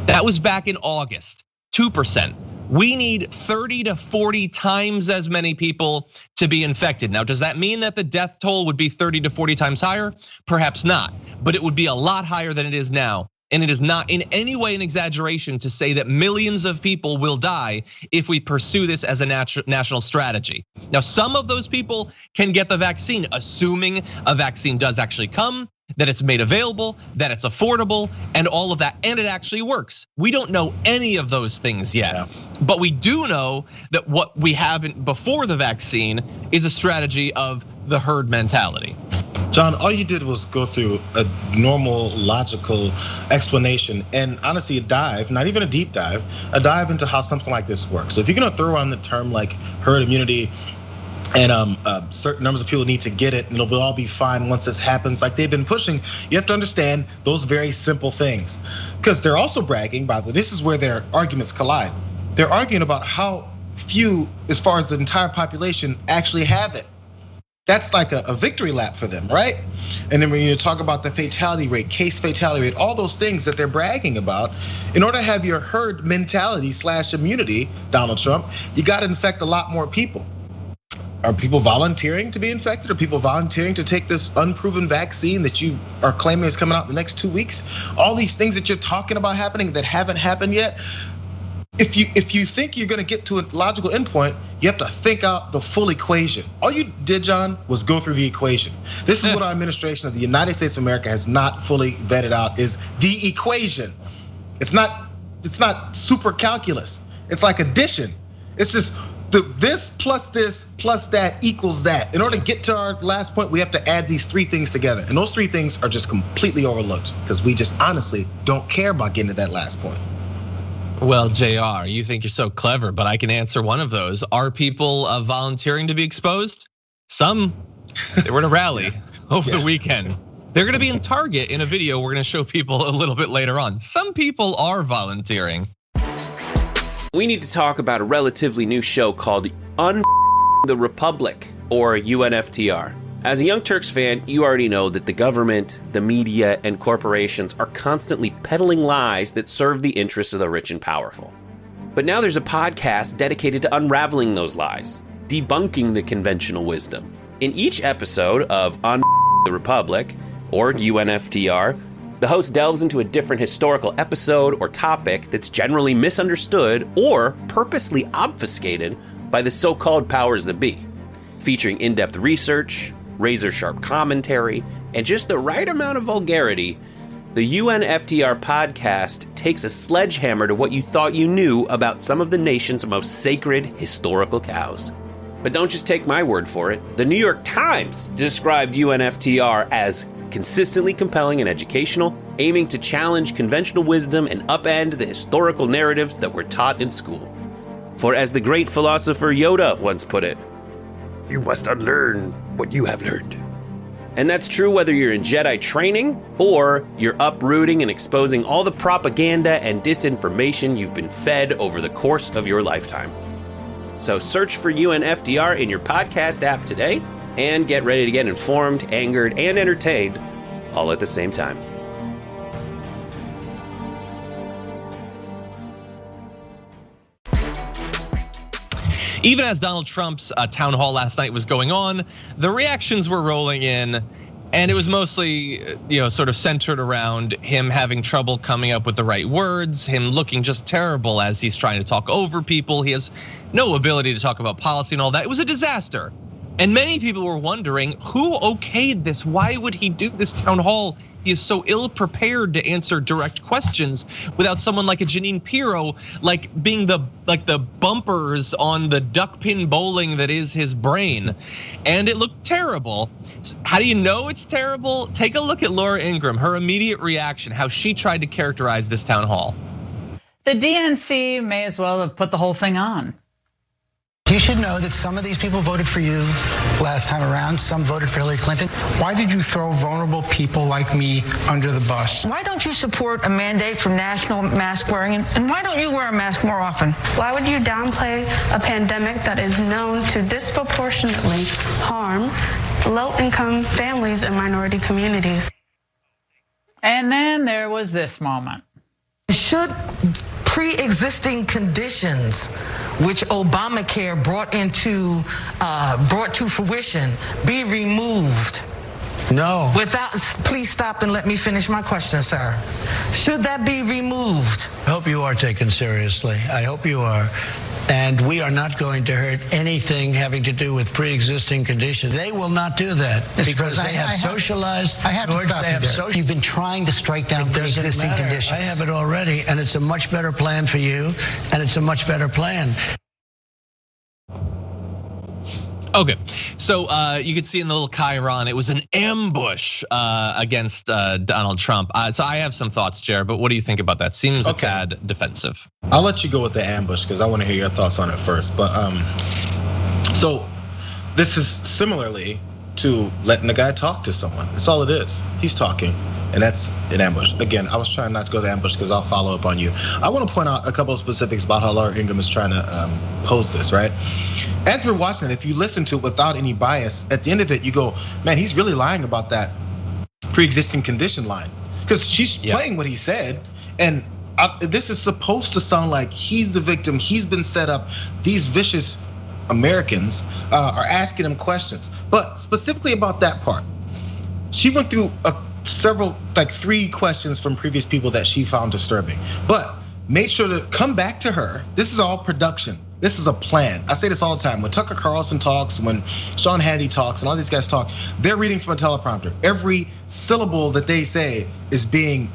That was back in August, 2%. We need 30 to 40 times as many people to be infected. Now, does that mean that the death toll would be 30 to 40 times higher? Perhaps not, but it would be a lot higher than it is now. And it is not in any way an exaggeration to say that millions of people will die if we pursue this as a national strategy. Now, some of those people can get the vaccine, assuming a vaccine does actually come, that it's made available, that it's affordable, and all of that, and it actually works. We don't know any of those things yet, but we do know that what we have before the vaccine is a strategy of the herd mentality. John, all you did was go through a normal, logical explanation, and honestly, a dive, not even a deep dive, a dive into how something like this works. So if you're gonna throw around the term like herd immunity, and certain numbers of people need to get it, and it'll all be fine once this happens, like they've been pushing, you have to understand those very simple things. Because they're also bragging, by the way, this is where their arguments collide. They're arguing about how few, as far as the entire population, actually have it. That's like a victory lap for them, right? And then when you talk about the fatality rate, case fatality rate, all those things that they're bragging about, in order to have your herd mentality / immunity, Donald Trump, you gotta infect a lot more people. Are people volunteering to be infected? Are people volunteering to take this unproven vaccine that you are claiming is coming out in the next 2 weeks? All these things that you're talking about happening that haven't happened yet. If you think you're gonna get to a logical endpoint, you have to think out the full equation. All you did, John, was go through the equation. This is what our administration of the United States of America has not fully vetted out, is the equation. It's not super calculus. It's like addition. It's just this plus that equals that. In order to get to our last point, we have to add these three things together. And those three things are just completely overlooked because we just honestly don't care about getting to that last point. Well, Jayar, you think you're so clever, but I can answer one of those. Are people volunteering to be exposed? Some, they were at a rally over the weekend. They're gonna be in Target in a video we're gonna show people a little bit later on. Some people are volunteering. We need to talk about a relatively new show called the Republic, or UNFTR. As a Young Turks fan, you already know that the government, the media, and corporations are constantly peddling lies that serve the interests of the rich and powerful. But now there's a podcast dedicated to unraveling those lies, debunking the conventional wisdom. In each episode of the Republic, or UNFTR, the host delves into a different historical episode or topic that's generally misunderstood or purposely obfuscated by the so-called powers that be, featuring in-depth research, razor-sharp commentary, and just the right amount of vulgarity. The UNFTR podcast takes a sledgehammer to what you thought you knew about some of the nation's most sacred historical cows. But don't just take my word for it. The New York Times described UNFTR as consistently compelling and educational, aiming to challenge conventional wisdom and upend the historical narratives that were taught in school. For as the great philosopher Yoda once put it, you must unlearn what you have learned. And that's true whether you're in Jedi training or you're uprooting and exposing all the propaganda and disinformation you've been fed over the course of your lifetime. So search for UNFTR in your podcast app today and get ready to get informed, angered, and entertained all at the same time. Even as Donald Trump's town hall last night was going on, the reactions were rolling in. And it was mostly, sort of centered around him having trouble coming up with the right words, him looking just terrible as he's trying to talk over people. He has no ability to talk about policy and all that. It was a disaster. And many people were wondering, who okayed this? Why would he do this town hall? He is so ill prepared to answer direct questions without someone like a Jeanine Pirro, like being the bumpers on the duck pin bowling that is his brain. And it looked terrible. How do you know it's terrible? Take a look at Laura Ingraham, her immediate reaction, how she tried to characterize this town hall. The DNC may as well have put the whole thing on. You should know that some of these people voted for you last time around. Some voted for Hillary Clinton. Why did you throw vulnerable people like me under the bus? Why don't you support a mandate for national mask wearing? And why don't you wear a mask more often? Why would you downplay a pandemic that is known to disproportionately harm low-income families and minority communities? And then there was this moment. Should pre-existing conditions which Obamacare brought to fruition be removed? No. Please stop and let me finish my question, sir. Should that be removed? I hope you are taken seriously. I hope you are. And we are not going to hurt anything having to do with pre-existing conditions. They will not do that because they have socialized. I have to stop you there. You've been trying to strike down pre-existing conditions. I have it already, and it's a much better plan for you, and it's a much better plan. Okay, so you could see in the little chyron, it was an ambush against Donald Trump. So I have some thoughts, Jayar, but what do you think about that? Seems a tad defensive. I'll let you go with the ambush because I want to hear your thoughts on it first. But so this is similarly to letting the guy talk to someone. That's all it is. He's talking, and that's an ambush. Again, I was trying not to go to the ambush because I'll follow up on you. I want to point out a couple of specifics about how Laura Ingraham is trying to pose this, right? As we're watching it, if you listen to it without any bias, at the end of it, you go, man, he's really lying about that pre-existing condition line. Because she's playing what he said, and this is supposed to sound like he's the victim, he's been set up, these vicious Americans are asking him questions. But specifically about that part, she went through several, like 3 questions from previous people that she found disturbing, but made sure to come back to her. This is all production. This is a plan. I say this all the time. When Tucker Carlson talks, when Sean Hannity talks, and all these guys talk, they're reading from a teleprompter. Every syllable that they say is being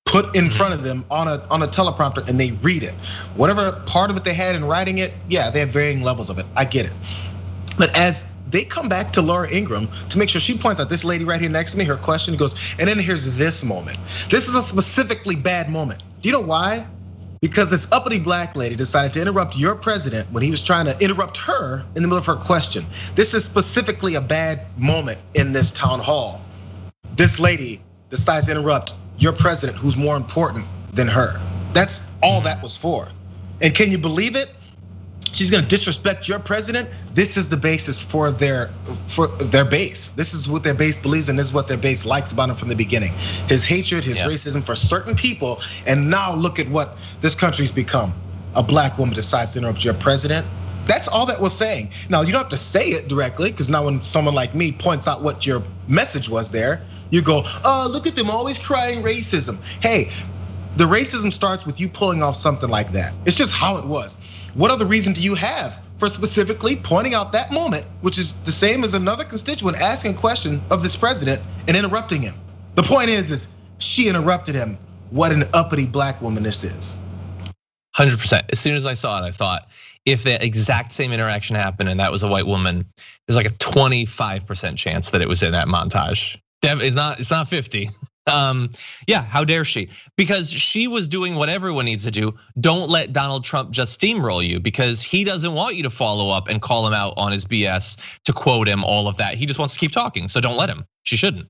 put in front of them on a teleprompter, and they read it. Whatever part of it they had in writing it, yeah, they have varying levels of it. I get it. But as they come back to Laura Ingraham to make sure she points out this lady right here next to me, her question goes, and then here's this moment. This is a specifically bad moment. Do you know why? Because this uppity black lady decided to interrupt your president when he was trying to interrupt her in the middle of her question. This is specifically a bad moment in this town hall. This lady decides to interrupt your president, who's more important than her. That's all that was for. And can you believe it? She's gonna disrespect your president. This is the basis for their base. This is what their base believes, and this is what their base likes about him from the beginning. His hatred, his racism for certain people, and now look at what this country's become. A black woman decides to interrupt your president. That's all that was saying. Now, you don't have to say it directly, because now when someone like me points out what your message was there, you go, oh, look at them always crying racism. Hey, the racism starts with you pulling off something like that. It's just how it was. What other reason do you have for specifically pointing out that moment, which is the same as another constituent asking a question of this president and interrupting him? The point is she interrupted him. What an uppity black woman this is. 100%. As soon as I saw it, I thought, if that exact same interaction happened and that was a white woman, there's like a 25% chance that it was in that montage. It's not 50. Yeah, how dare she? Because she was doing what everyone needs to do. Don't let Donald Trump just steamroll you, because he doesn't want you to follow up and call him out on his BS, to quote him, all of that. He just wants to keep talking, so don't let him. She shouldn't.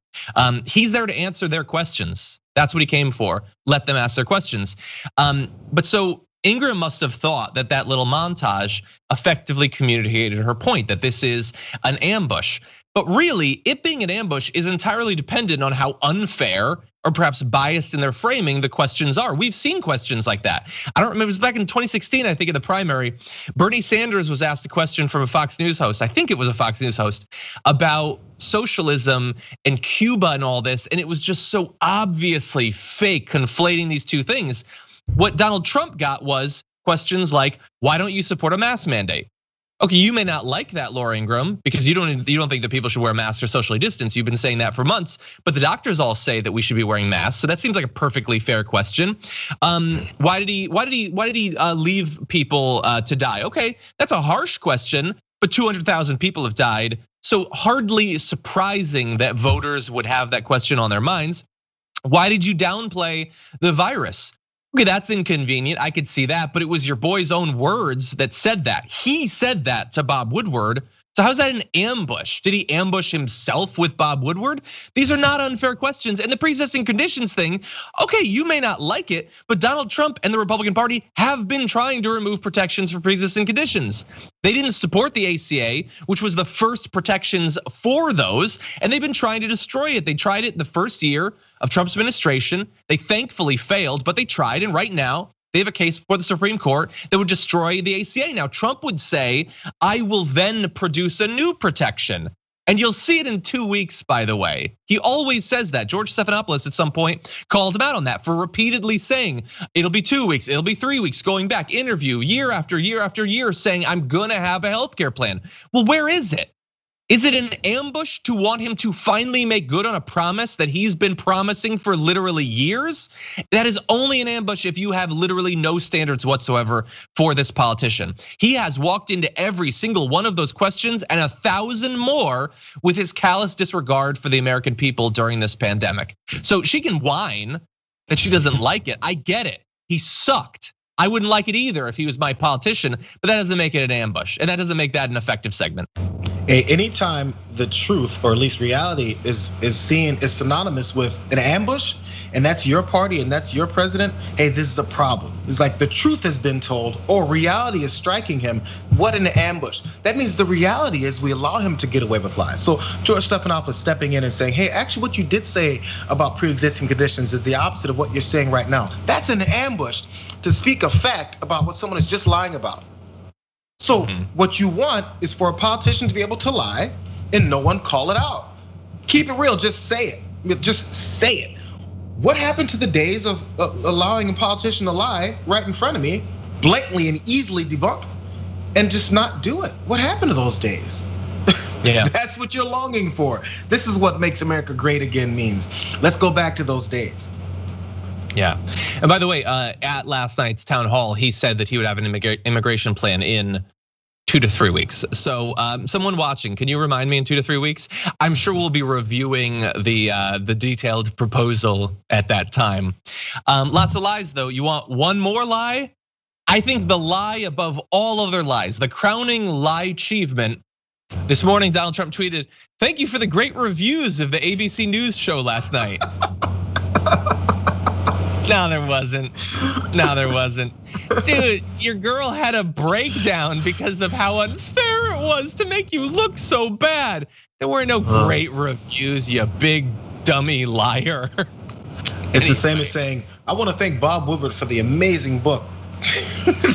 He's there to answer their questions. That's what he came for. Let them ask their questions. But so Ingraham must have thought that little montage effectively communicated her point, that this is an ambush. But really, it being an ambush is entirely dependent on how unfair or perhaps biased in their framing the questions are. We've seen questions like that. I don't remember, it was back in 2016, I think in the primary, Bernie Sanders was asked a question from a Fox News host, I think it was a Fox News host, about socialism and Cuba and all this, and it was just so obviously fake, conflating these two things. What Donald Trump got was questions like, why don't you support a mask mandate? Okay, you may not like that, Laura Ingraham, because you don't think that people should wear masks or socially distance. You've been saying that for months, but the doctors all say that we should be wearing masks. So that seems like a perfectly fair question. Why did he leave people to die? Okay, that's a harsh question, but 200,000 people have died. So hardly surprising that voters would have that question on their minds. Why did you downplay the virus? Okay, that's inconvenient. I could see that, but it was your boy's own words that said that. He said that to Bob Woodward. So how's that an ambush? Did he ambush himself with Bob Woodward? These are not unfair questions. And the pre-existing conditions thing, okay, you may not like it, but Donald Trump and the Republican Party have been trying to remove protections for pre-existing conditions. They didn't support the ACA, which was the first protections for those, and they've been trying to destroy it. They tried it in the first year of Trump's administration. They thankfully failed, but they tried, and right now, they have a case before the Supreme Court that would destroy the ACA. Now, Trump would say, I will then produce a new protection. And you'll see it in 2 weeks, by the way. He always says that. George Stephanopoulos at some point called him out on that for repeatedly saying, it'll be 2 weeks, it'll be 3 weeks, going back, interview year after year after year saying, I'm gonna have a healthcare plan. Well, where is it? Is it an ambush to want him to finally make good on a promise that he's been promising for literally years? That is only an ambush if you have literally no standards whatsoever for this politician. He has walked into every single one of those questions and 1,000 more with his callous disregard for the American people during this pandemic. So she can whine that she doesn't like it. I get it. He sucked. I wouldn't like it either if he was my politician, but that doesn't make it an ambush, and that doesn't make that an effective segment. Anytime the truth, or at least reality, is seen, is synonymous with an ambush, and that's your party and that's your president, hey, this is a problem. It's like the truth has been told, or reality is striking him. What an ambush. That means the reality is we allow him to get away with lies. So George Stephanopoulos stepping in and saying, hey, actually what you did say about pre-existing conditions is the opposite of what you're saying right now. That's an ambush to speak a fact about what someone is just lying about. So what you want is for a politician to be able to lie and no one call it out. Keep it real, just say it, just say it. What happened to the days of allowing a politician to lie right in front of me, blatantly and easily debunked, and just not do it? What happened to those days? Yeah. That's what you're longing for. This is what makes America great again means. Let's go back to those days. Yeah, and by the way, at last night's town hall, he said that he would have an immigration plan in 2 to 3 weeks. So someone watching, can you remind me in 2 to 3 weeks? I'm sure we'll be reviewing the detailed proposal at that time. Lots of lies though. You want one more lie? I think the lie above all other lies, the crowning lie achievement. This morning, Donald Trump tweeted, "Thank you for the great reviews of the ABC News show last night." No, there wasn't. No, there wasn't. Dude, your girl had a breakdown because of how unfair it was to make you look so bad. There were no great reviews, you big dummy liar. It's the same as saying, I want to thank Bob Woodward for the amazing book.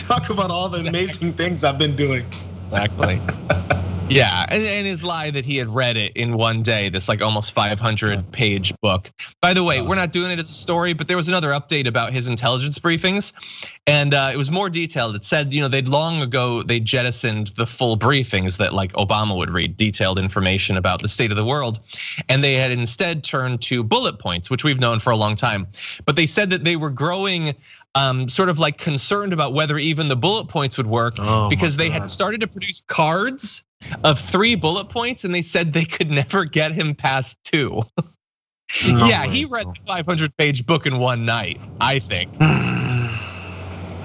Talk about all the amazing things I've been doing. Exactly. Yeah, and his lie that he had read it in one day, this like almost 500-page book. By the way, we're not doing it as a story, but there was another update about his intelligence briefings, and it was more detailed. It said, they'd long ago they jettisoned the full briefings that like Obama would read, detailed information about the state of the world, and they had instead turned to bullet points, which we've known for a long time. But they said that they were growing sort of like concerned about whether even the bullet points would work because they had started to produce cards of 3 bullet points and they said they could never get him past 2. Yeah, he read the 500-page book in one night, I think.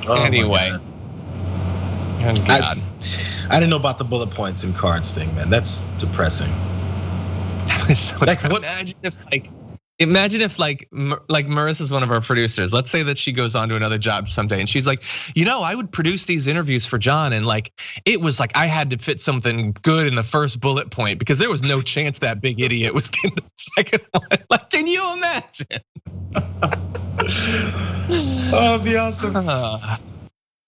Anyway. Oh God. I didn't know about the bullet points and cards thing, man. That's depressing. So Imagine if like Marissa's one of our producers. Let's say that she goes on to another job someday and she's like, I would produce these interviews for John and like it was like I had to fit something good in the first bullet point because there was no chance that big idiot was getting the second one. Like, can you imagine? Oh, it'd be awesome.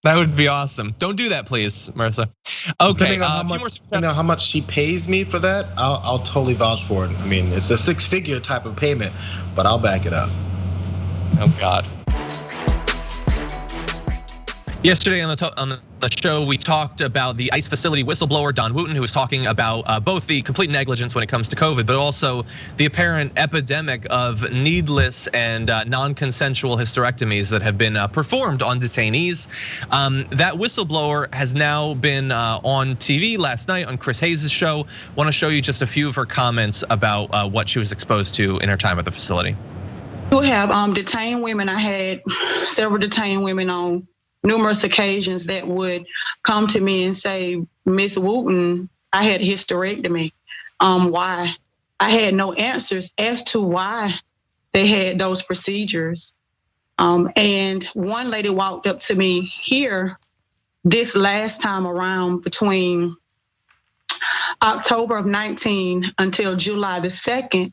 That would be awesome. Don't do that, please, Marissa. Okay. Depending on how much she pays me for that, I'll totally vouch for it. I mean, it's a 6-figure type of payment, but I'll back it up. Oh God. Yesterday on the show, we talked about the ICE facility whistleblower Dawn Wooten, who was talking about both the complete negligence when it comes to COVID, but also the apparent epidemic of needless and non-consensual hysterectomies that have been performed on detainees. That whistleblower has now been on TV last night on Chris Hayes' show. Want to show you just a few of her comments about what she was exposed to in her time at the facility. You have detained women. I had several detained women on numerous occasions that would come to me and say, Miss Wooten, I had a hysterectomy. Why? I had no answers as to why they had those procedures. And one lady walked up to me here this last time around between October of 19 until July the 2nd.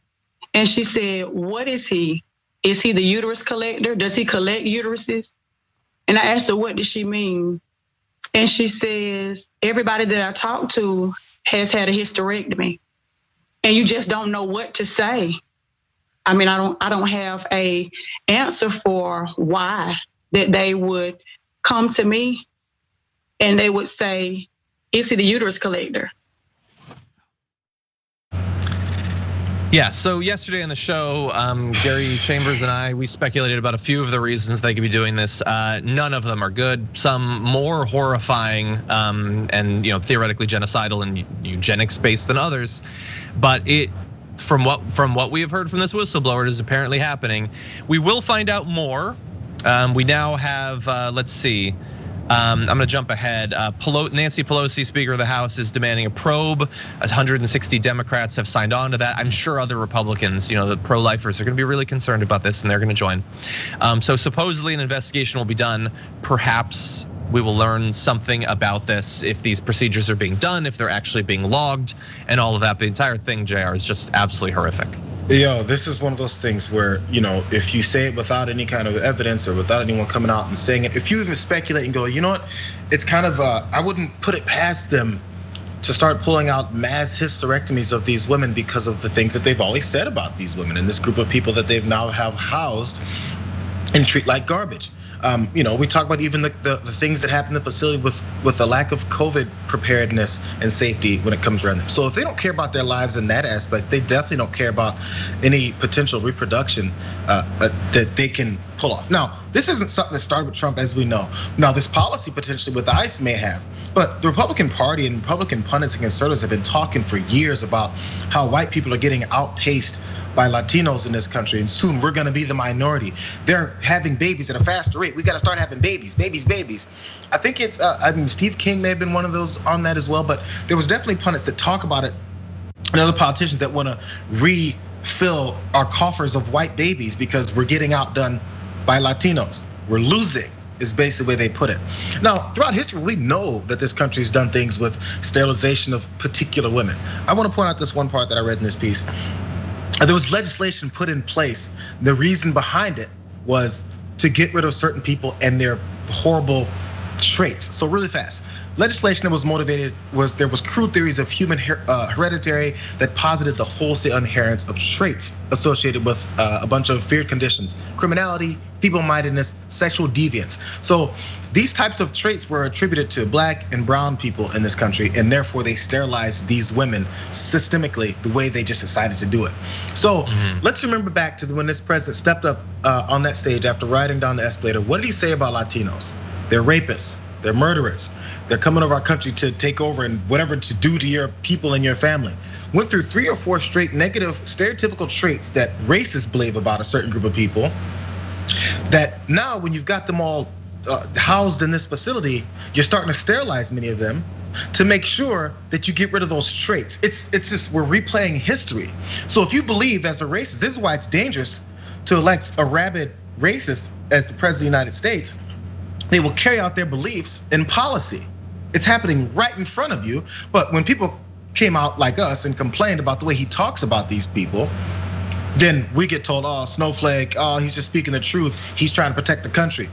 And she said, what is he? Is he the uterus collector? Does he collect uteruses? And I asked her, what does she mean? And she says, everybody that I talked to has had a hysterectomy. And you just don't know what to say. I mean, I don't have a answer for why that they would come to me and they would say, is he the uterus collector? Yeah, so yesterday on the show, Gary Chambers and we speculated about a few of the reasons they could be doing this. None of them are good. Some more horrifying and theoretically genocidal and eugenics based than others. But from what we have heard from this whistleblower, it is apparently happening. We will find out more. We now have, let's see. I'm gonna jump ahead. Nancy Pelosi, Speaker of the House, is demanding a probe. 160 Democrats have signed on to that. I'm sure other Republicans, the pro-lifers, are gonna be really concerned about this and they're gonna join. So supposedly an investigation will be done. Perhaps we will learn something about this, if these procedures are being done, if they're actually being logged, and all of that. The entire thing, Jayar, is just absolutely horrific. Yo, this is one of those things where, if you say it without any kind of evidence or without anyone coming out and saying it, if you even speculate and go, you know what, it's kind of, I wouldn't put it past them to start pulling out mass hysterectomies of these women because of the things that they've always said about these women and this group of people that they've now have housed and treat like garbage. We talk about even the things that happen in the facility with the lack of COVID preparedness and safety when it comes around them. So if they don't care about their lives in that aspect, they definitely don't care about any potential reproduction that they can pull off. Now, this isn't something that started with Trump, as we know. Now, this policy potentially with ICE may have, but the Republican Party and Republican pundits and conservatives have been talking for years about how white people are getting outpaced by Latinos in this country, and soon we're gonna be the minority. They're having babies at a faster rate. We gotta start having babies. I think it's, Steve King may have been one of those on that as well, but there was definitely pundits that talk about it, and other politicians that wanna refill our coffers of white babies because we're getting outdone by Latinos. We're losing, is basically the way they put it. Now, throughout history, we know that this country's done things with sterilization of particular women. I wanna point out this one part that I read in this piece. There was legislation put in place. The reason behind it was to get rid of certain people and their horrible traits. So really fast, legislation that was motivated was there was crude theories of human hereditary that posited the wholesale inheritance of traits associated with a bunch of feared conditions: criminality, feeble-mindedness, sexual deviance. So these types of traits were attributed to black and brown people in this country, and therefore they sterilized these women systemically the way they just decided to do it. So let's remember back to when this president stepped up on that stage after riding down the escalator. What did he say about Latinos? They're rapists, they're murderers. They're coming over our country to take over and whatever to do to your people and your family. Went through 3 or 4 straight negative stereotypical traits that racists believe about a certain group of people, that now when you've got them all housed in this facility, you're starting to sterilize many of them to make sure that you get rid of those traits. It's just, we're replaying history. So if you believe as a racist, this is why it's dangerous to elect a rabid racist as the president of the United States. They will carry out their beliefs in policy. It's happening right in front of you. But when people came out like us and complained about the way he talks about these people, then we get told, oh, snowflake, oh, he's just speaking the truth. He's trying to protect the country.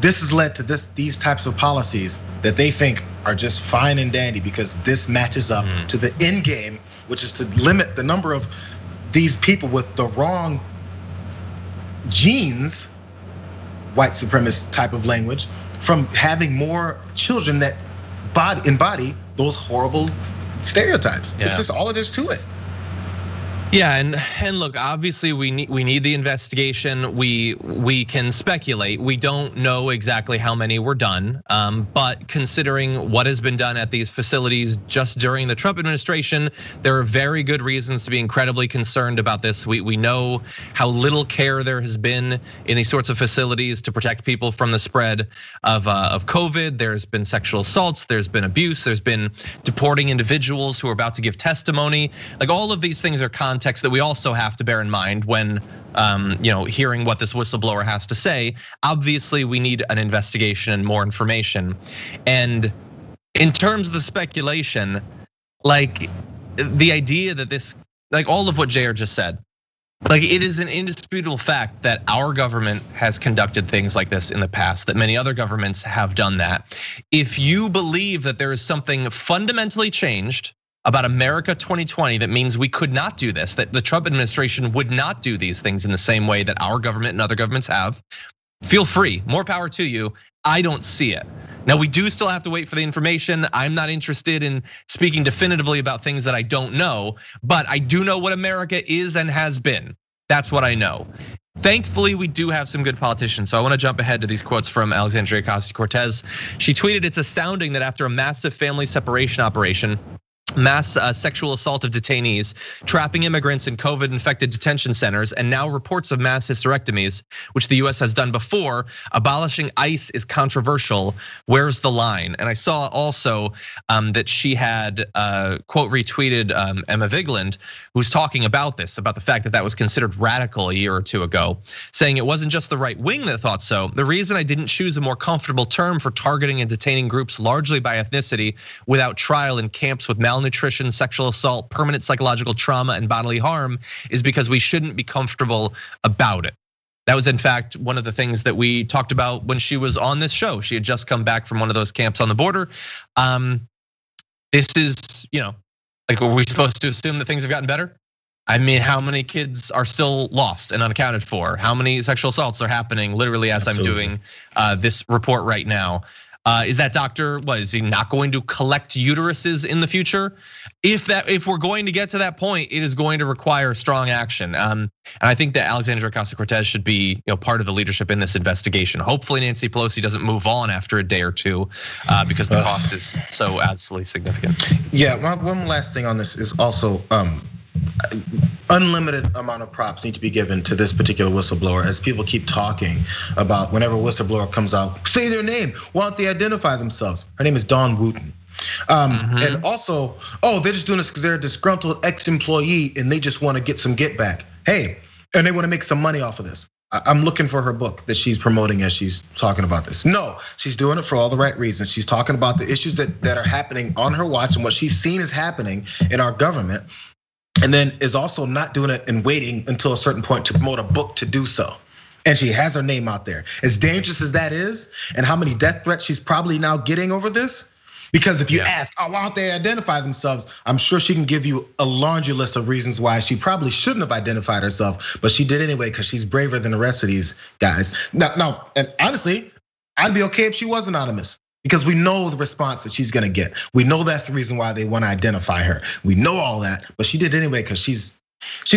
This has led to these types of policies that they think are just fine and dandy because this matches up to the end game, which is to limit the number of these people with the wrong genes, white supremacist type of language, from having more children that embody those horrible stereotypes. Yeah. It's just all it is to it. Yeah, and look, obviously we need the investigation. We can speculate. We don't know exactly how many were done, but considering what has been done at these facilities just during the Trump administration, there are very good reasons to be incredibly concerned about this. We know how little care there has been in these sorts of facilities to protect people from the spread of COVID. There's been sexual assaults, there's been abuse, there's been deporting individuals who are about to give testimony. Like all of these things are context that we also have to bear in mind when hearing what this whistleblower has to say. Obviously, we need an investigation and more information. And in terms of the speculation, like the idea that this, like all of what Jayar just said, like it is an indisputable fact that our government has conducted things like this in the past, that many other governments have done that. If you believe that there is something fundamentally changed about America 2020 that means we could not do this, that the Trump administration would not do these things in the same way that our government and other governments have, feel free, more power to you. I don't see it. Now we do still have to wait for the information. I'm not interested in speaking definitively about things that I don't know, but I do know what America is and has been. That's what I know. Thankfully, we do have some good politicians. So I want to jump ahead to these quotes from Alexandria Ocasio-Cortez. She tweeted, "It's astounding that after a massive family separation operation, mass sexual assault of detainees, trapping immigrants in COVID-infected detention centers, and now reports of mass hysterectomies, which the US has done before, abolishing ICE is controversial. Where's the line?" And I saw also that she had quote retweeted Emma Vigeland, who's talking about this, about the fact that that was considered radical a year or two ago, saying it wasn't just the right wing that thought so. "The reason I didn't choose a more comfortable term for targeting and detaining groups largely by ethnicity without trial in camps with malnutrition, sexual assault, permanent psychological trauma, and bodily harm is because we shouldn't be comfortable about it." That was in fact one of the things that we talked about when she was on this show. She had just come back from one of those camps on the border. This is, like, are we supposed to assume that things have gotten better? I mean, how many kids are still lost and unaccounted for? How many sexual assaults are happening literally as I'm doing this report right now? Is that doctor, is he not going to collect uteruses in the future? If we're going to get to that point, it is going to require strong action. And I think that Alexandria Ocasio-Cortez should be part of the leadership in this investigation. Hopefully Nancy Pelosi doesn't move on after a day or two because the cost is so absolutely significant. Yeah, one last thing on this is also unlimited amount of props need to be given to this particular whistleblower, as people keep talking about whenever a whistleblower comes out, say their name, why don't they identify themselves? Her name is Dawn Wooten. And also, they're just doing this because they're a disgruntled ex-employee and they just want to get some get back. Hey, and they want to make some money off of this. I'm looking for her book that she's promoting as she's talking about this. No, she's doing it for all the right reasons. She's talking about the issues that are happening on her watch and what she's seen is happening in our government. And then is also not doing it and waiting until a certain point to promote a book to do so. And she has her name out there. As dangerous as that is, and how many death threats she's probably now getting over this. Because if you ask, why don't they identify themselves? I'm sure she can give you a laundry list of reasons why she probably shouldn't have identified herself, but she did anyway because she's braver than the rest of these guys. Now, and honestly, I'd be okay if she was anonymous. Because we know the response that she's gonna get. We know that's the reason why they want to identify her. We know all that, but she did anyway because she's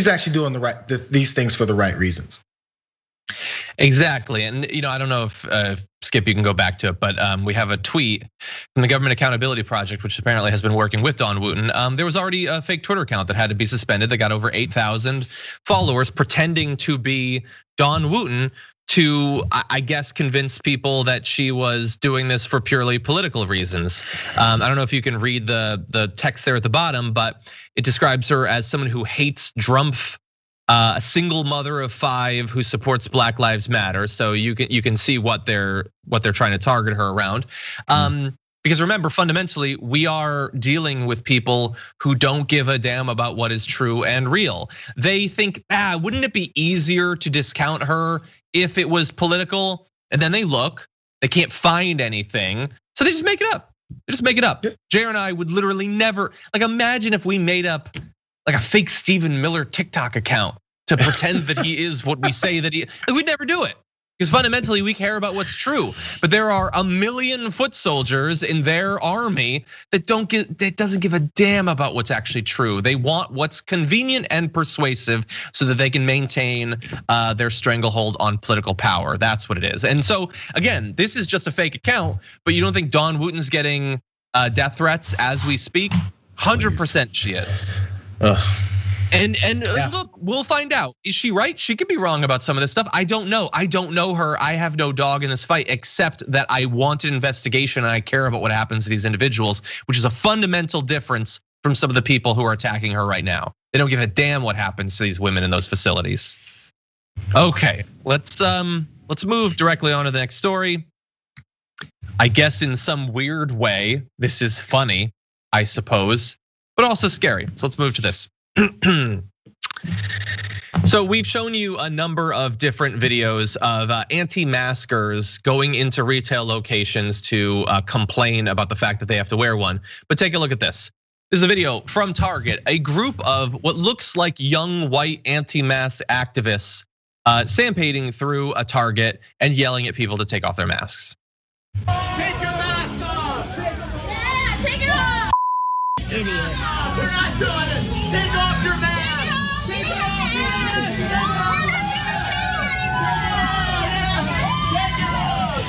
actually doing these things for the right reasons. Exactly, and I don't know if Skip, you can go back to it, but we have a tweet from the Government Accountability Project, which apparently has been working with Dawn Wooten. There was already a fake Twitter account that had to be suspended. That got over 8,000 followers pretending to be Dawn Wooten, to, I guess, convince people that she was doing this for purely political reasons. I don't know if you can read the text there at the bottom, but it describes her as someone who hates Drumpf, a single mother of 5 who supports Black Lives Matter. So you can see what they're trying to target her around. Because remember, fundamentally, we are dealing with people who don't give a damn about what is true and real. They think, wouldn't it be easier to discount her if it was political? And then they look, they can't find anything, so they just make it up. They just make it up. Jayar and I would literally never, like, imagine if we made up like a fake Stephen Miller TikTok account to pretend that he is what we say that he, we'd never do it. Because fundamentally we care about what's true, but there are a million foot soldiers in their army that doesn't give a damn about what's actually true. They want what's convenient and persuasive so that they can maintain their stranglehold on political power. That's what it is. And so again, this is just a fake account, but you don't think Dawn Wooten's getting death threats as we speak? 100% she is. And look, we'll find out. Is she right? She could be wrong about some of this stuff. I don't know. I don't know her. I have no dog in this fight, except that I want an investigation and I care about what happens to these individuals, which is a fundamental difference from some of the people who are attacking her right now. They don't give a damn what happens to these women in those facilities. Okay, let's move directly on to the next story. I guess in some weird way, this is funny, I suppose, but also scary. So let's move to this. So we've shown you a number of different videos of anti-maskers going into retail locations to complain about the fact that they have to wear one. But take a look at this. This is a video from Target, a group of what looks like young white anti-mask activists stampeding through a Target and yelling at people to take off their masks. Take your mask off! Yeah, take it off! Idiot. We're not doing it! Take off your mask! Take it off!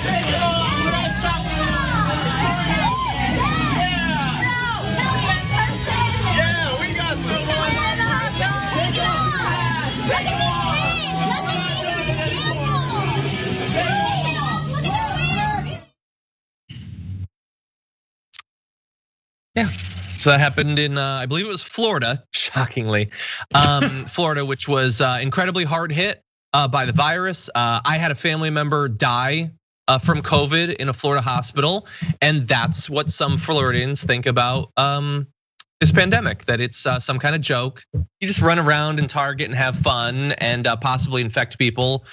Take it off! We're not stopping you! Yeah, we got someone! Take it off! Look at Yeah, so that happened in, I believe it was Florida, shockingly. Florida, which was incredibly hard hit by the virus. I had a family member die from COVID in a Florida hospital. And that's what some Floridians think about this pandemic, that it's some kind of joke. You just run around in Target and have fun and possibly infect people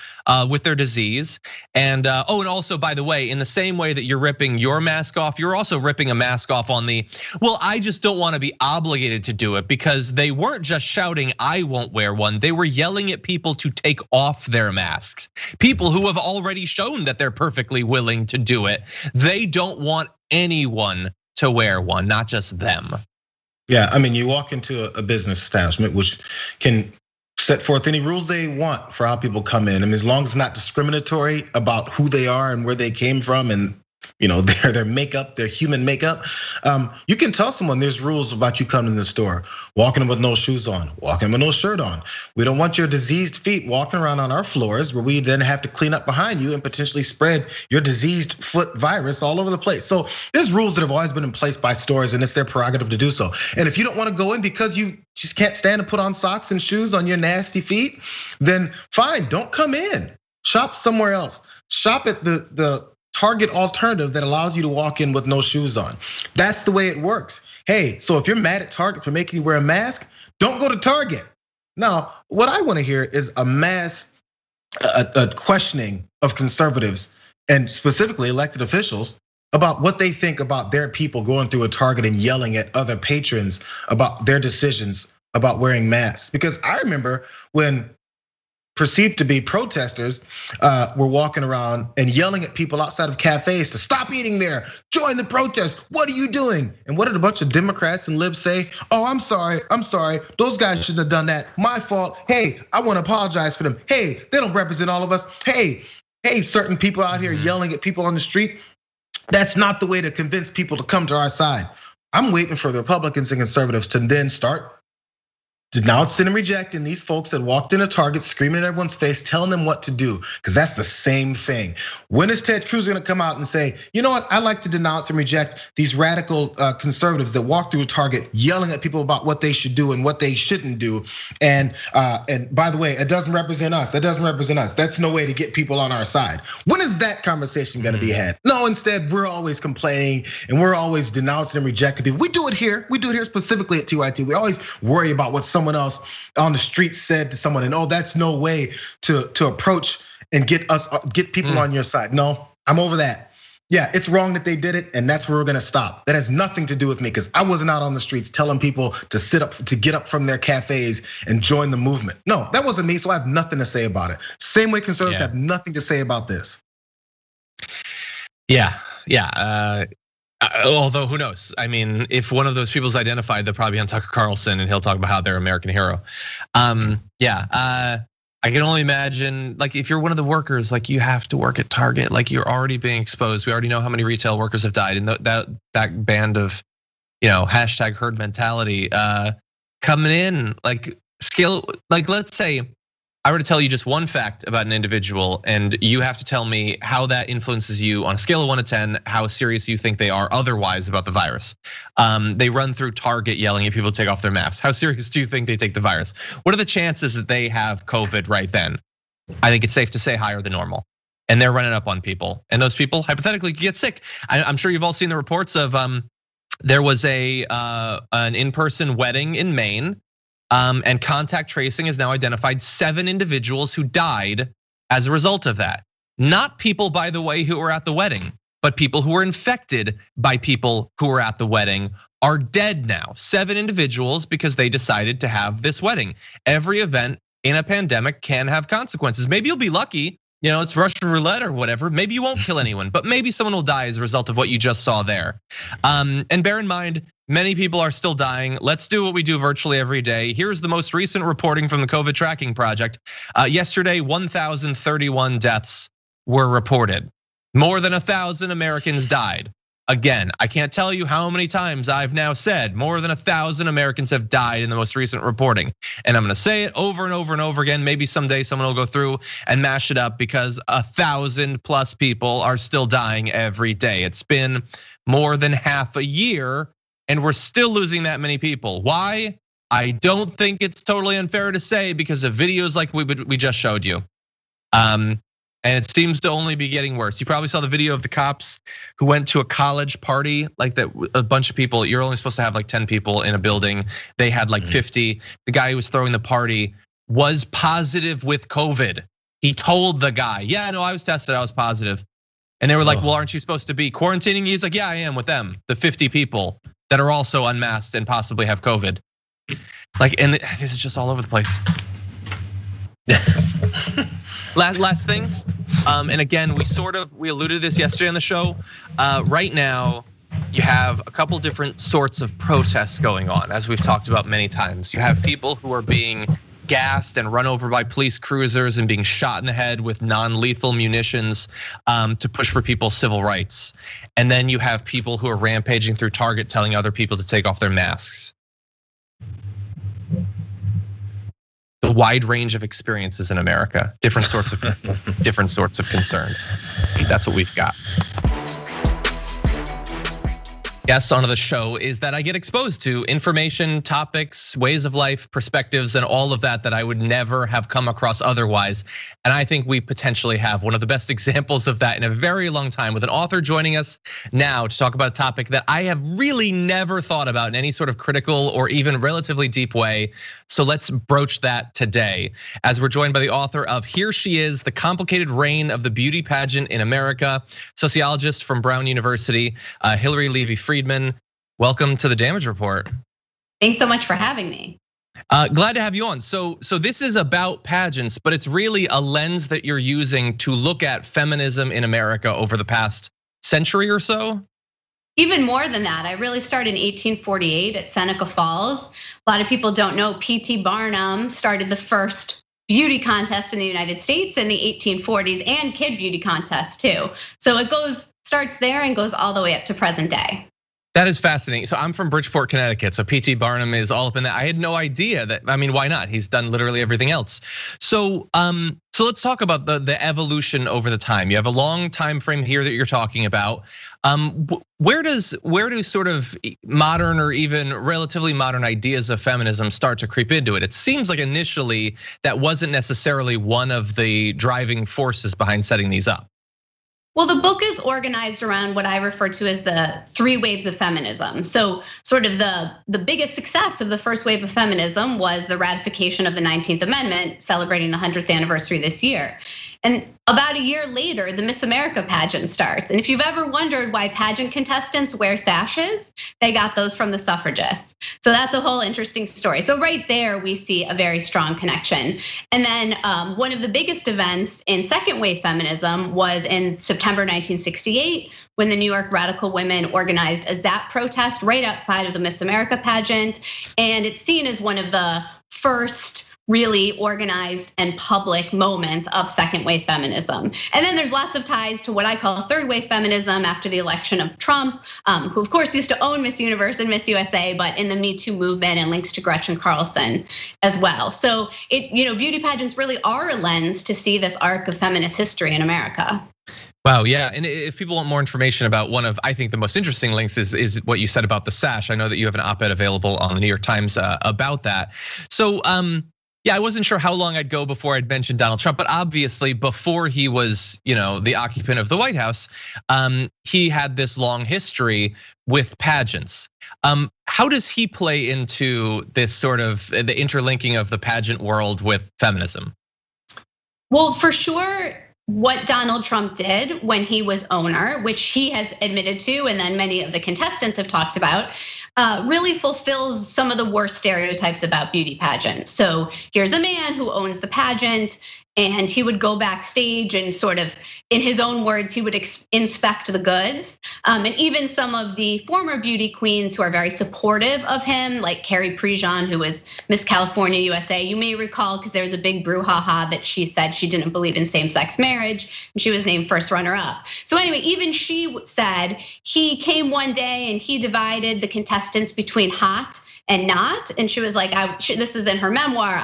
with their disease. And and also, by the way, in the same way that you're ripping your mask off, you're also ripping a mask off on the, well, I just don't want to be obligated to do it, because they weren't just shouting, I won't wear one. They were yelling at people to take off their masks. People who have already shown that they're perfectly willing to do it. They don't want anyone to wear one, not just them. Yeah, I mean, you walk into a business establishment which can set forth any rules they want for how people come in. I mean, as long as it's not discriminatory about who they are and where they came from and their makeup, their human makeup. You can tell someone there's rules about you coming in the store, walking with no shoes on, walking with no shirt on. We don't want your diseased feet walking around on our floors where we then have to clean up behind you and potentially spread your diseased foot virus all over the place. So there's rules that have always been in place by stores, and it's their prerogative to do so. And if you don't want to go in because you just can't stand to put on socks and shoes on your nasty feet, then fine, don't come in. Shop somewhere else. Shop at the Target alternative that allows you to walk in with no shoes on. That's the way it works. Hey, so if you're mad at Target for making you wear a mask, don't go to Target. Now, what I want to hear is a questioning of conservatives and specifically elected officials about what they think about their people going through a Target and yelling at other patrons about their decisions about wearing masks. Because I remember when perceived to be protesters were walking around and yelling at people outside of cafes to stop eating there, join the protest. What are you doing? And what did a bunch of Democrats and libs say? Oh, I'm sorry. Those guys shouldn't have done that. My fault. Hey, I want to apologize for them. Hey, they don't represent all of us. Hey, certain people out here yelling at people on the street. That's not the way to convince people to come to our side. I'm waiting for the Republicans and conservatives to then start denouncing and rejecting these folks that walked into Target screaming in everyone's face, telling them what to do, because that's the same thing. When is Ted Cruz gonna come out and say, you know what, I like to denounce and reject these radical conservatives that walk through Target yelling at people about what they should do and what they shouldn't do. And by the way, it doesn't represent us. That doesn't represent us. That's no way to get people on our side. When is that conversation gonna be had? No, instead, we're always complaining and we're always denouncing and rejecting people. We do it here. We do it here specifically at TYT. We always worry about what someone else on the street said to someone, and that's no way to approach and get people on your side. No, I'm over that. Yeah, it's wrong that they did it, and that's where we're gonna stop. That has nothing to do with me, because I wasn't out on the streets telling people to get up from their cafes and join the movement. No, that wasn't me, so I have nothing to say about it. Same way conservatives have nothing to say about this. Yeah. Although who knows? I mean, if one of those people's identified, they'll probably be on Tucker Carlson and he'll talk about how they're an American hero. I can only imagine, like, if you're one of the workers, like, you have to work at Target, like, you're already being exposed. We already know how many retail workers have died, and that band of, hashtag herd mentality coming in, like, scale, like, let's say I were to tell you just one fact about an individual, and you have to tell me how that influences you on a scale of 1 to 10, how serious you think they are otherwise about the virus. They run through Target yelling at people to take off their masks. How serious do you think they take the virus? What are the chances that they have COVID right then? I think it's safe to say higher than normal. And they're running up on people, and those people hypothetically get sick. I'm sure you've all seen the reports of there was an in-person wedding in Maine. And contact tracing has now identified 7 individuals who died as a result of that. Not people, by the way, who were at the wedding, but people who were infected by people who were at the wedding are dead now. 7 individuals because they decided to have this wedding. Every event in a pandemic can have consequences. Maybe you'll be lucky, it's Russian roulette or whatever. Maybe you won't kill anyone, but maybe someone will die as a result of what you just saw there. And bear in mind, many people are still dying. Let's do what we do virtually every day. Here's the most recent reporting from the COVID Tracking Project. Yesterday, 1,031 deaths were reported. More than 1,000 Americans died. Again, I can't tell you how many times I've now said more than 1,000 Americans have died in the most recent reporting. And I'm gonna say it over and over and over again. Maybe someday someone will go through and mash it up, because 1,000 plus people are still dying every day. It's been more than half a year, and we're still losing that many people. Why? I don't think it's totally unfair to say, because of videos like we just showed you. And it seems to only be getting worse. You probably saw the video of the cops who went to a college party, like that, a bunch of people. You're only supposed to have like 10 people in a building. They had like 50. The guy who was throwing the party was positive with COVID. He told the guy, yeah, no, I was tested, I was positive. And they were like, well, aren't you supposed to be quarantining? He's like, yeah, I am with them, the 50 people that are also unmasked and possibly have COVID. Like, and this is just all over the place. Last thing, and again, we alluded to this yesterday on the show. Right now, you have a couple different sorts of protests going on, as we've talked about many times. You have people who are being gassed and run over by police cruisers and being shot in the head with non-lethal munitions to push for people's civil rights. And then you have people who are rampaging through Target telling other people to take off their masks. The wide range of experiences in America, different sorts of concern. That's what we've got. Guest onto the show is that I get exposed to information, topics, ways of life, perspectives, and all of that I would never have come across otherwise. And I think we potentially have one of the best examples of that in a very long time, with an author joining us now to talk about a topic that I have really never thought about in any sort of critical or even relatively deep way. So let's broach that today, as we're joined by the author of Here She Is, The Complicated Reign of the Beauty Pageant in America, sociologist from Brown University, Hilary Levey Friedman. Welcome to the Damage Report. Thanks so much for having me. Glad to have you on. So this is about pageants, but it's really a lens that you're using to look at feminism in America over the past century or so. Even more than that, I really started in 1848 at Seneca Falls. A lot of people don't know P.T. Barnum started the first beauty contest in the United States in the 1840s, and kid beauty contests too. So it starts there and goes all the way up to present day. That is fascinating. So I'm from Bridgeport, Connecticut. So P.T. Barnum is all up in that. I had no idea that. I mean, why not? He's done literally everything else. So let's talk about the evolution over the time. You have a long time frame here that you're talking about. Where do sort of modern or even relatively modern ideas of feminism start to creep into it? It seems like initially that wasn't necessarily one of the driving forces behind setting these up. Well, the book is organized around what I refer to as the 3 waves of feminism. So sort of the biggest success of the first wave of feminism was the ratification of the 19th Amendment, celebrating the 100th anniversary this year. And about a year later, the Miss America pageant starts. And if you've ever wondered why pageant contestants wear sashes, they got those from the suffragists. So that's a whole interesting story. So right there, we see a very strong connection. And then one of the biggest events in second wave feminism was in September 1968, when the New York radical women organized a ZAP protest right outside of the Miss America pageant. And it's seen as one of the first really organized and public moments of second wave feminism. And then there's lots of ties to what I call third wave feminism after the election of Trump, who of course used to own Miss Universe and Miss USA, but in the Me Too movement and links to Gretchen Carlson as well. So beauty pageants really are a lens to see this arc of feminist history in America. Wow, yeah, and if people want more information about one of, I think the most interesting links is what you said about the sash. I know that you have an op-ed available on the New York Times about that. So yeah, I wasn't sure how long I'd go before I'd mentioned Donald Trump, but obviously before he was, the occupant of the White House, he had this long history with pageants. How does he play into this sort of the interlinking of the pageant world with feminism? Well, for sure, what Donald Trump did when he was owner, which he has admitted to, and then many of the contestants have talked about, really fulfills some of the worst stereotypes about beauty pageants. So here's a man who owns the pageant, and he would go backstage and sort of, in his own words, he would inspect the goods. And even some of the former beauty queens who are very supportive of him, like Carrie Prejean, who was Miss California USA. You may recall, because there was a big brouhaha that she said she didn't believe in same-sex marriage, and she was named first runner-up. So anyway, even she said he came one day and he divided the contestants between hot and not. And she was like, this is in her memoir.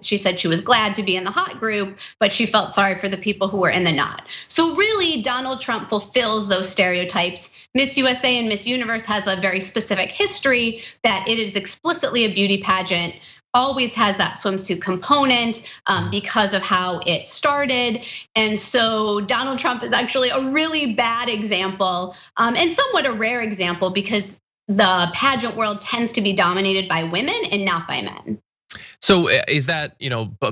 She said she was glad to be in the hot group, but she felt sorry for the people who were in the not. So really, Donald Trump fulfills those stereotypes. Miss USA and Miss Universe has a very specific history that it is explicitly a beauty pageant, always has that swimsuit component because of how it started. And so Donald Trump is actually a really bad example and somewhat a rare example, because the pageant world tends to be dominated by women and not by men. So is that,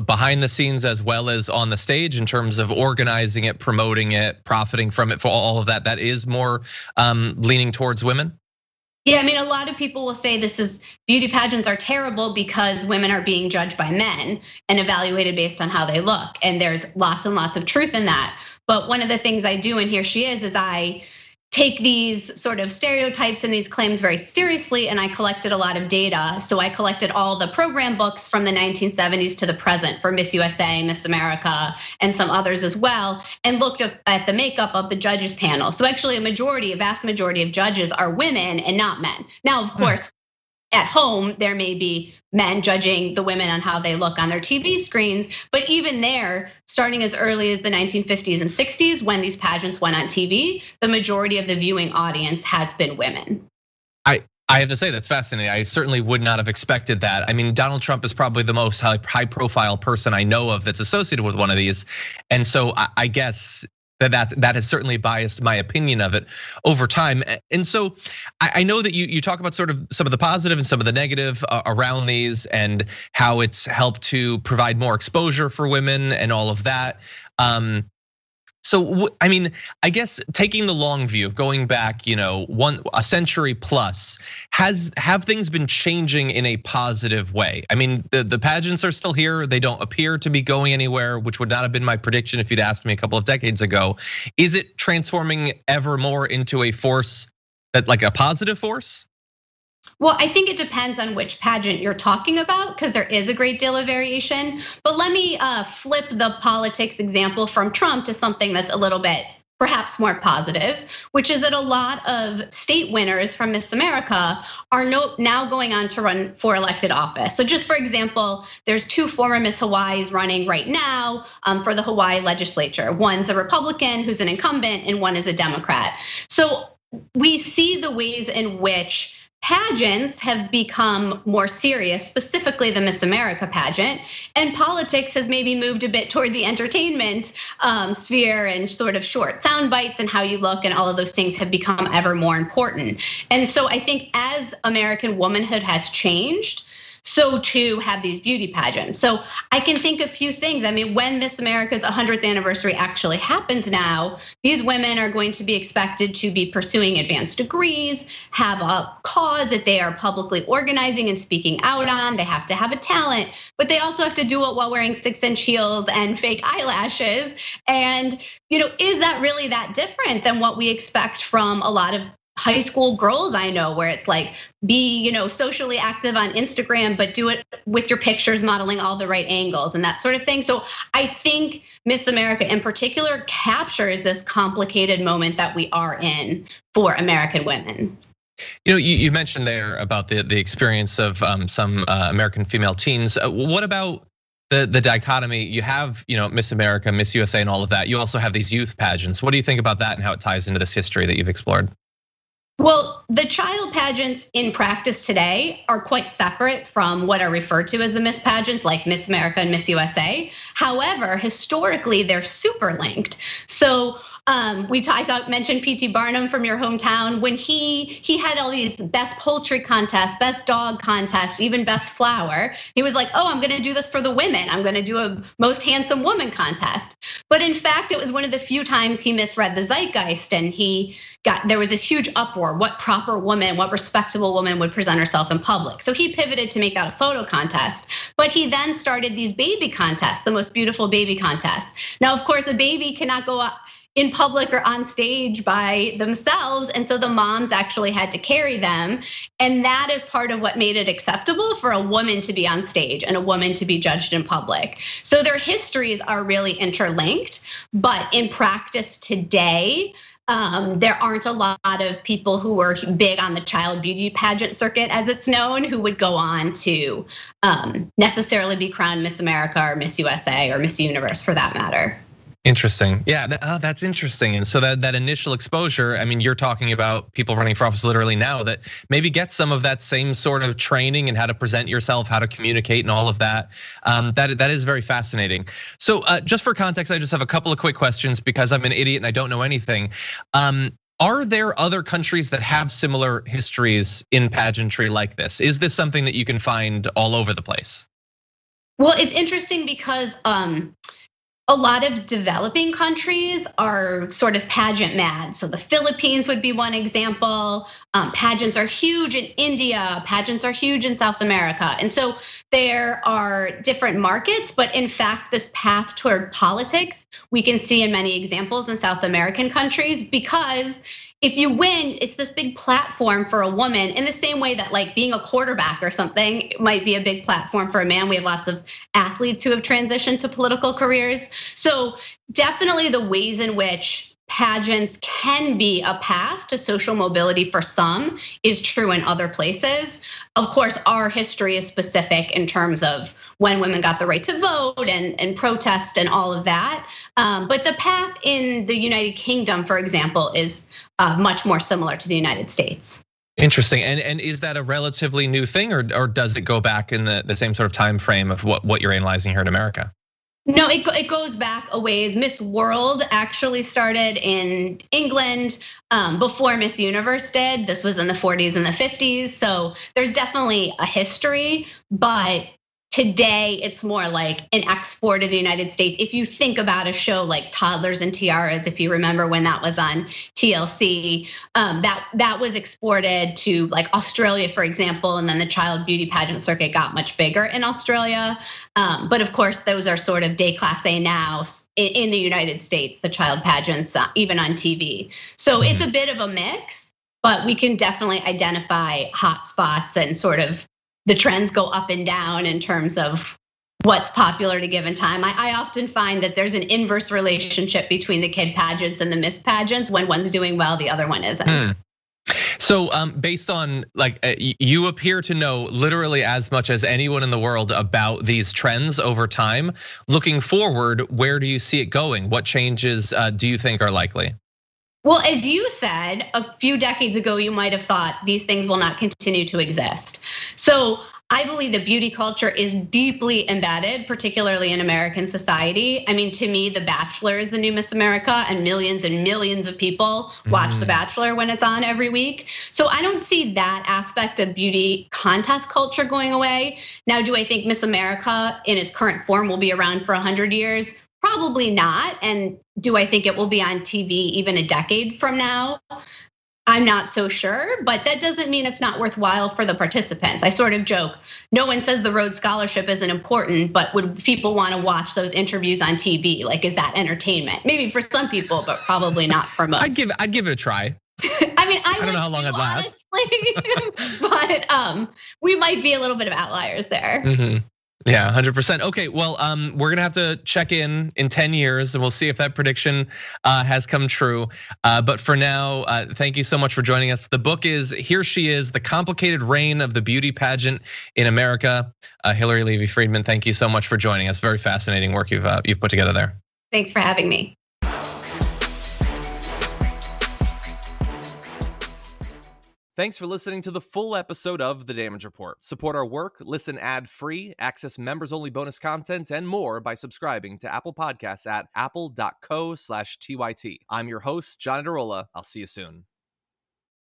behind the scenes as well as on the stage in terms of organizing it, promoting it, profiting from it, for all of that, that is more leaning towards women? Yeah, I mean, a lot of people will say beauty pageants are terrible because women are being judged by men and evaluated based on how they look. And there's lots and lots of truth in that. But one of the things I do, and here she is I take these sort of stereotypes and these claims very seriously, and I collected a lot of data. So I collected all the program books from the 1970s to the present for Miss USA, Miss America, and some others as well, and looked at the makeup of the judges panel. So actually a vast majority of judges are women and not men. Now, of course, at home, there may be men judging the women on how they look on their TV screens, but even there, starting as early as the 1950s and 60s, when these pageants went on TV, the majority of the viewing audience has been women. I have to say that's fascinating. I certainly would not have expected that. I mean, Donald Trump is probably the most high profile person I know of that's associated with one of these. And so I guess that has certainly biased my opinion of it over time. And so I know that you talk about sort of some of the positive and some of the negative around these, and how it's helped to provide more exposure for women and all of that. So I mean, I guess taking the long view of going back, a century plus, have things been changing in a positive way? I mean, the pageants are still here. They don't appear to be going anywhere, which would not have been my prediction if you'd asked me a couple of decades ago. Is it transforming ever more into a force like a positive force? Well, I think it depends on which pageant you're talking about, because there is a great deal of variation. But let me flip the politics example from Trump to something that's a little bit perhaps more positive, which is that a lot of state winners from Miss America are now going on to run for elected office. So just for example, there's 2 former Miss Hawaii's running right now for the Hawaii legislature. One's a Republican who's an incumbent and one is a Democrat. So we see the ways in which pageants have become more serious, specifically the Miss America pageant, and politics has maybe moved a bit toward the entertainment sphere and sort of short sound bites and how you look and all of those things have become ever more important. And so I think as American womanhood has changed, so too have these beauty pageants. So I can think of a few things. I mean, when Miss America's 100th anniversary actually happens now, these women are going to be expected to be pursuing advanced degrees, have a cause that they are publicly organizing and speaking out on. They have to have a talent, but they also have to do it while wearing 6-inch heels and fake eyelashes. And is that really that different than what we expect from a lot of high school girls I know, where it's like be socially active on Instagram, but do it with your pictures modeling all the right angles and that sort of thing. So I think Miss America in particular captures this complicated moment that we are in for American women. You mentioned there about the experience of some American female teens. What about the dichotomy? You have Miss America, Miss USA, and all of that. You also have these youth pageants. What do you think about that and how it ties into this history that you've explored? Well, the child pageants in practice today are quite separate from what are referred to as the Miss pageants, like Miss America and Miss USA. However, historically, they're super linked. So I mentioned P.T. Barnum from your hometown. When he had all these best poultry contests, best dog contests, even best flower. He was like, oh, I'm gonna do this for the women. I'm gonna do a most handsome woman contest. But in fact, it was one of the few times he misread the zeitgeist and there was this huge uproar. What proper woman, what respectable woman would present herself in public? So he pivoted to make that a photo contest. But he then started these baby contests, the most beautiful baby contests. Now, of course, a baby cannot go up in public or on stage by themselves. And so the moms actually had to carry them. And that is part of what made it acceptable for a woman to be on stage and a woman to be judged in public. So their histories are really interlinked, but in practice today, there aren't a lot of people who were big on the child beauty pageant circuit, as it's known, who would go on to necessarily be crowned Miss America or Miss USA or Miss Universe for that matter. Interesting. Yeah, that's interesting. And so that initial exposure, I mean, you're talking about people running for office literally now that maybe get some of that same sort of training and how to present yourself, how to communicate and all of that. That is very fascinating. So just for context, I just have a couple of quick questions because I'm an idiot and I don't know anything. Are there other countries that have similar histories in pageantry like this? Is this something that you can find all over the place? Well, it's interesting because a lot of developing countries are sort of pageant mad. So the Philippines would be one example. Pageants are huge in India, pageants are huge in South America. And so there are different markets, but in fact, this path toward politics, we can see in many examples in South American countries, because if you win, it's this big platform for a woman in the same way that like being a quarterback or something might be a big platform for a man. We have lots of athletes who have transitioned to political careers. So definitely the ways in which pageants can be a path to social mobility for some is true in other places. Of course, our history is specific in terms of when women got the right to vote and protest and all of that. But the path in the United Kingdom, for example, is much more similar to the United States. Interesting. And is that a relatively new thing, or does it go back in the same sort of time frame of what you're analyzing here in America? No, it goes back a ways. Miss World actually started in England before Miss Universe did. This was in the 40s and the 50s. So there's definitely a history, but today it's more like an export of the United States. If you think about a show like Toddlers and Tiaras, if you remember when that was on TLC, that was exported to like Australia, for example, and then the child beauty pageant circuit got much bigger in Australia. But of course, those are sort of déclassé now in the United States, the child pageants, even on TV. So it's a bit of a mix, but we can definitely identify hot spots and sort of the trends go up and down in terms of what's popular at a given time. I often find that there's an inverse relationship between the kid pageants and the Miss pageants. When one's doing well, the other one isn't. So based on you appear to know literally as much as anyone in the world about these trends over time. Looking forward, where do you see it going? What changes do you think are likely? Well, as you said, a few decades ago, you might have thought these things will not continue to exist. So I believe that beauty culture is deeply embedded, particularly in American society. I mean, to me, The Bachelor is the new Miss America, and millions of people watch The Bachelor when it's on every week. So I don't see that aspect of beauty contest culture going away. Now, do I think Miss America in its current form will be around for 100 years? Probably not. And do I think it will be on TV even a decade from now? I'm not so sure, but that doesn't mean it's not worthwhile for the participants. I sort of joke, no one says the Rhodes Scholarship isn't important, but would people want to watch those interviews on TV? Like, is that entertainment? Maybe for some people, but probably not for most. I'd give it a try. I mean, I don't know how long it lasts, but we might be a little bit of outliers there. Yeah, 100%. Okay, well, we're gonna have to check in 10 years, and we'll see if that prediction has come true. But for now, thank you so much for joining us. The book is Here She Is: The Complicated Reign of the Beauty Pageant in America. Hilary Levey Friedman, thank you so much for joining us. Very fascinating work you've put together there. Thanks for having me. Thanks for listening to the full episode of The Damage Report. Support our work, listen ad-free, access members-only bonus content, and more by subscribing to Apple Podcasts at apple.co/TYT. I'm your host, John Adarola. I'll see you soon.